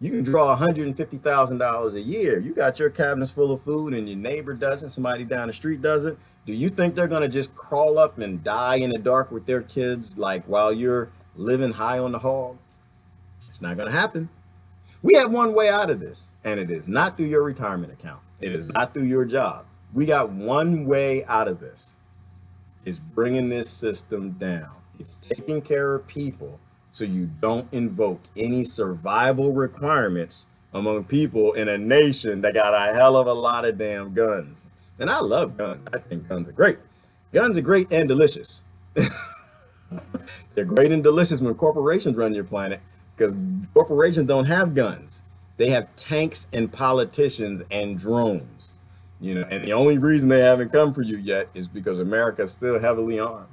You can draw $150,000 a year. You got your cabinets full of food and your neighbor doesn't, somebody down the street doesn't. Do you think they're going to just crawl up and die in the dark with their kids, like while you're living high on the hog? It's not going to happen. We have one way out of this, and it is not through your retirement account. It is not through your job. We got one way out of this. It's bringing this system down. It's taking care of people so you don't invoke any survival requirements among people in a nation that got a hell of a lot of damn guns. And I love guns. I think guns are great. Guns are great and delicious. They're great and delicious when corporations run your planet, because corporations don't have guns. They have tanks and politicians and drones. You know, and the only reason they haven't come for you yet is because America is still heavily armed.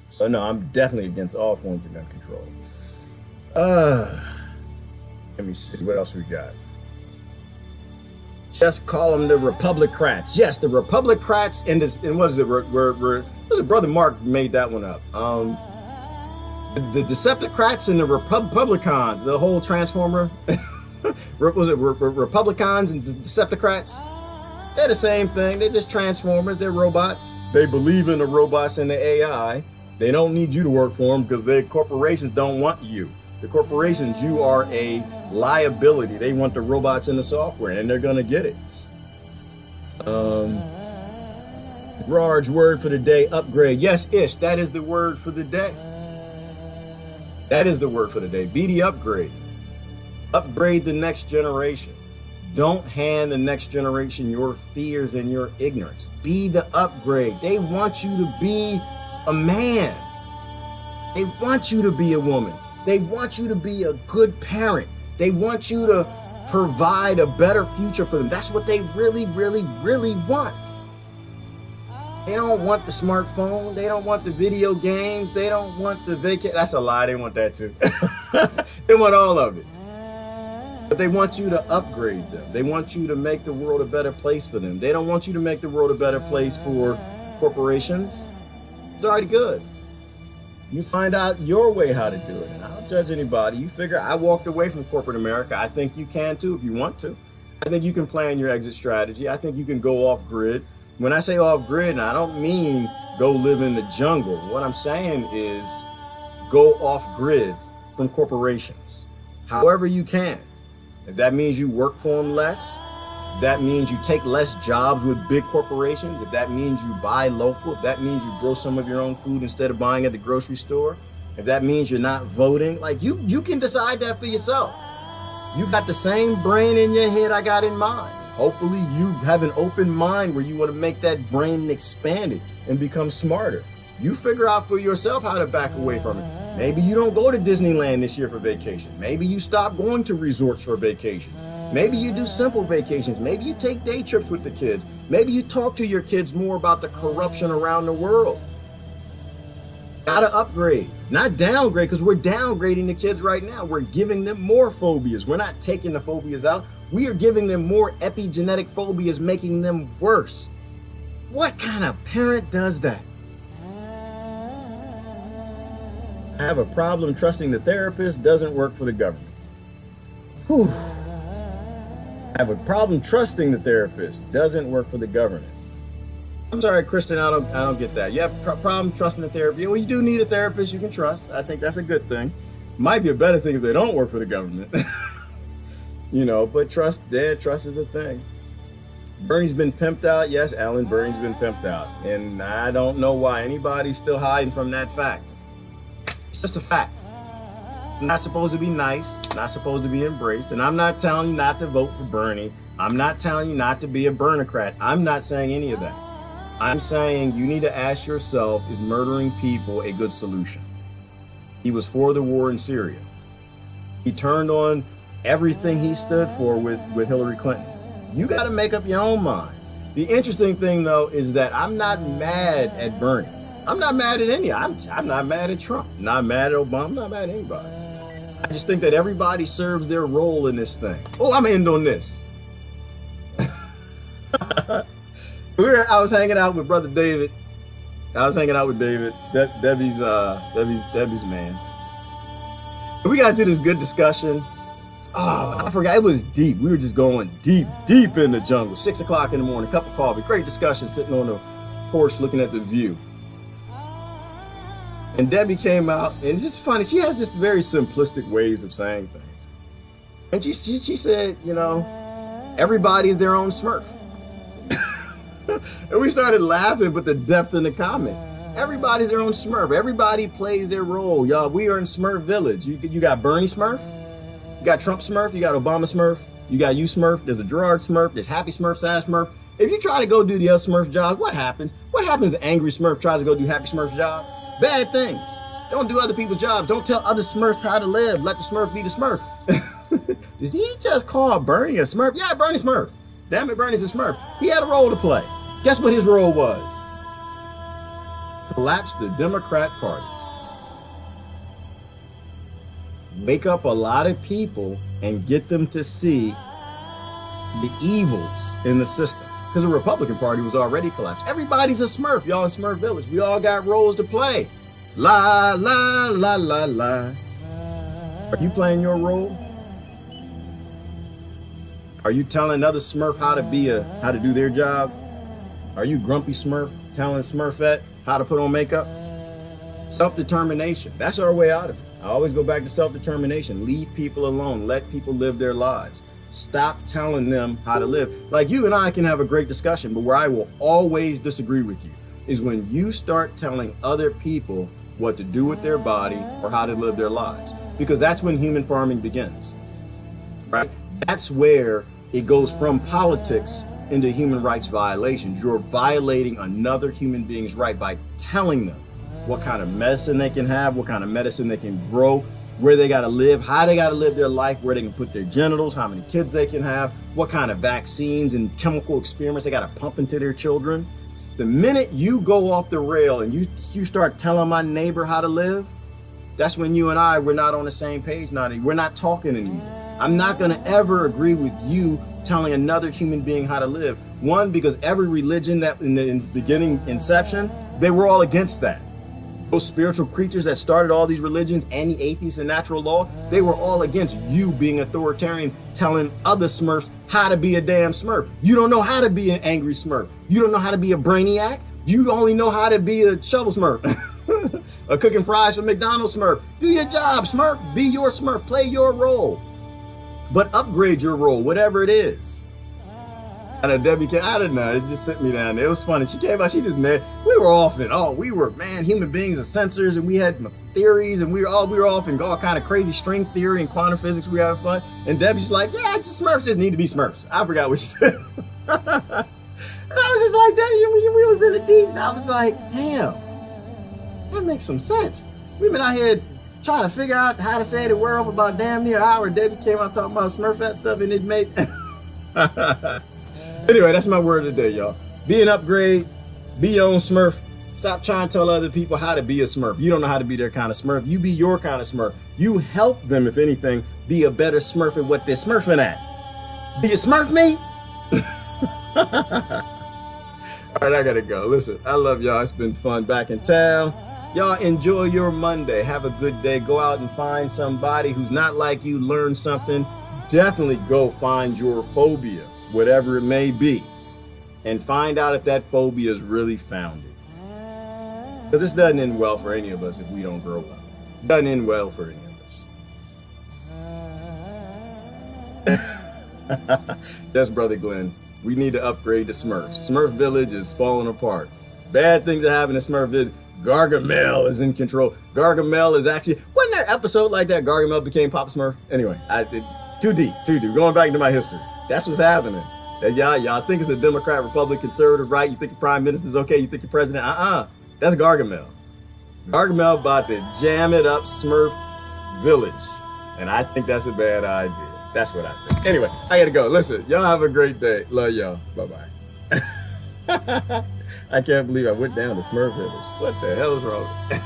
So no, I'm definitely against all forms of gun control. Let me see what else we got. Just call them the Republicrats. Yes, the Republicrats. And what is it? Brother Mark made that one up. The Decepticrats and the Republicans, the whole Transformer, was it Republicans and Decepticrats? They're the same thing. They're just Transformers. They're robots. They believe in the robots and the AI. They don't need you to work for them because the corporations don't want you. The corporations, you are a liability. They want the robots and the software, and they're going to get it. Rar's word for the day, upgrade. Yes, Ish, that is the word for the day. That is the word for the day. Be the upgrade. Upgrade the next generation. Don't hand the next generation your fears and your ignorance. Be the upgrade. They want you to be a man. They want you to be a woman. They want you to be a good parent. They want you to provide a better future for them. That's what they really, really, really want. They don't want the smartphone. They don't want the video games. They don't want the vacation. That's a lie. They want that too. They want all of it. But they want you to upgrade them. They want you to make the world a better place for them. They don't want you to make the world a better place for corporations. It's already good. You find out your way how to do it. And I don't judge anybody. You figure I walked away from corporate America. I think you can too if you want to. I think you can plan your exit strategy. I think you can go off grid. When I say off grid, I don't mean go live in the jungle. What I'm saying is go off grid from corporations, however you can. If that means you work for them less, if that means you take less jobs with big corporations, if that means you buy local, if that means you grow some of your own food instead of buying at the grocery store, if that means you're not voting, like you can decide that for yourself. You got the same brain in your head I got in mine. Hopefully you have an open mind where you want to make that brain expand it and become smarter. You figure out for yourself how to back away from it. Maybe you don't go to Disneyland this year for vacation. Maybe you stop going to resorts for vacations. Maybe you do simple vacations. Maybe you take day trips with the kids. Maybe you talk to your kids more about the corruption around the world. Gotta upgrade, not downgrade, because we're downgrading the kids right now. We're giving them more phobias. We're not taking the phobias out. We are giving them more epigenetic phobias, making them worse. What kind of parent does that? I have a problem trusting the therapist. Doesn't work for the government. Whew. I have a problem trusting the therapist. Doesn't work for the government. I'm sorry, Christian, I don't get that. You have a problem trusting the therapist. Well, you do need a therapist you can trust. I think that's a good thing. Might be a better thing if they don't work for the government. You know, but trust is a thing. Bernie's been pimped out. Yes, Alan, Bernie's been pimped out. And I don't know why anybody's still hiding from that fact. It's just a fact. It's not supposed to be nice, not supposed to be embraced. And I'm not telling you not to vote for Bernie. I'm not telling you not to be a Bernocrat. I'm not saying any of that. I'm saying you need to ask yourself, is murdering people a good solution? He was for the war in Syria. He turned on everything he stood for with Hillary Clinton. You got to make up your own mind. The interesting thing, though, is that I'm not mad at Bernie. I'm not mad at any. I'm not mad at Trump. I'm not mad at Obama. I'm not mad at anybody. I just think that everybody serves their role in this thing. Oh, I'm end on this. I was hanging out with brother David. I was hanging out with David, Debbie's man. And we got into this good discussion. Oh, I forgot, it was deep. We were just going deep in the jungle. 6 o'clock in the morning, cup of coffee, great discussion, sitting on the porch looking at the view. And Debbie came out, and it's just funny. She has just very simplistic ways of saying things. And she said, you know, everybody's their own Smurf. And we started laughing, but the depth in the comment. Everybody's their own Smurf. Everybody plays their role. Y'all, we are in Smurf Village. You got Bernie Smurf. You got Trump Smurf. You got Obama Smurf. You got you Smurf. There's a Gerard Smurf. There's Happy Smurf, Sad Smurf. If you try to go do the other Smurf job, what happens? What happens if Angry Smurf tries to go do Happy Smurf's job? Bad things. Don't do other people's jobs. Don't tell other Smurfs how to live. Let the Smurf be the Smurf. Did he just call Bernie a Smurf? Yeah, Bernie Smurf. Damn it, Bernie's a Smurf. He had a role to play. Guess what his role was? Collapse the Democrat Party. Wake up a lot of people and get them to see the evils in the system. Because the Republican Party was already collapsed. Everybody's a Smurf, y'all in Smurf Village. We all got roles to play. La, la, la, la, la. Are you playing your role? Are you telling other Smurf how to do their job? Are you grumpy Smurf telling Smurfette how to put on makeup? Self-determination. That's our way out of it. I always go back to self-determination. Leave people alone. Let people live their lives. Stop telling them how to live. Like, you and I can have a great discussion, but where I will always disagree with you is when you start telling other people what to do with their body or how to live their lives. Because that's when human farming begins, right? That's where it goes from politics into human rights violations. You're violating another human being's right by telling them what kind of medicine they can have, what kind of medicine they can grow, where they got to live, how they got to live their life, where they can put their genitals, how many kids they can have, what kind of vaccines and chemical experiments they got to pump into their children. The minute you go off the rail and you start telling my neighbor how to live, that's when you and I, we're not on the same page now. We're not talking anymore. I'm not going to ever agree with you telling another human being how to live. One, because every religion that in the beginning inception, they were all against that. Those spiritual creatures that started all these religions, any atheists and natural law, they were all against you being authoritarian, telling other Smurfs how to be a damn Smurf. You don't know how to be an angry Smurf. You don't know how to be a brainiac. You only know how to be a shovel Smurf. A cooking fries from McDonald's Smurf. Do your job, Smurf. Be your Smurf. Play your role. But upgrade your role, whatever it is. And Debbie came, I don't know, it just sent me down there. It was funny. She came out, she just mad. We were off and we were, man, human beings and sensors, and we had theories, and we were off in all kind of crazy string theory and quantum physics. We were having fun. And Debbie's like, yeah, Smurfs just need to be Smurfs. I forgot what she said. And I was just like, that, we was in the deep, and I was like, damn, that makes some sense. We've been out here trying to figure out how to say the word for about damn near an hour. Debbie came out talking about Smurfette stuff, and it made... Anyway, that's my word of the day, y'all. Be an upgrade. Be your own Smurf. Stop trying to tell other people how to be a Smurf. You don't know how to be their kind of Smurf. You be your kind of Smurf. You help them, if anything, be a better Smurf at what they're Smurfing at. Do you Smurf me? All right, I gotta go. Listen, I love y'all. It's been fun back in town. Y'all enjoy your Monday. Have a good day. Go out and find somebody who's not like you. Learn something. Definitely go find your phobia, whatever it may be, and find out if that phobia is really founded. Because this doesn't end well for any of us if we don't grow up. It doesn't end well for any of us. Yes, Brother Glenn, we need to upgrade the Smurfs. Smurf Village is falling apart. Bad things are happening in Smurf Village. Gargamel is in control. Gargamel is actually, wasn't there an episode like that? Gargamel became Papa Smurf? Anyway, too deep. Going back into my history. That's what's happening. And y'all think it's a Democrat, Republican, conservative, right? You think your prime minister's okay? You think your president? That's Gargamel. Gargamel about to jam it up Smurf Village. And I think that's a bad idea. That's what I think. Anyway, I gotta go. Listen, y'all have a great day. Love y'all. Bye-bye. I can't believe I went down to Smurf Village. What the hell is wrong with me?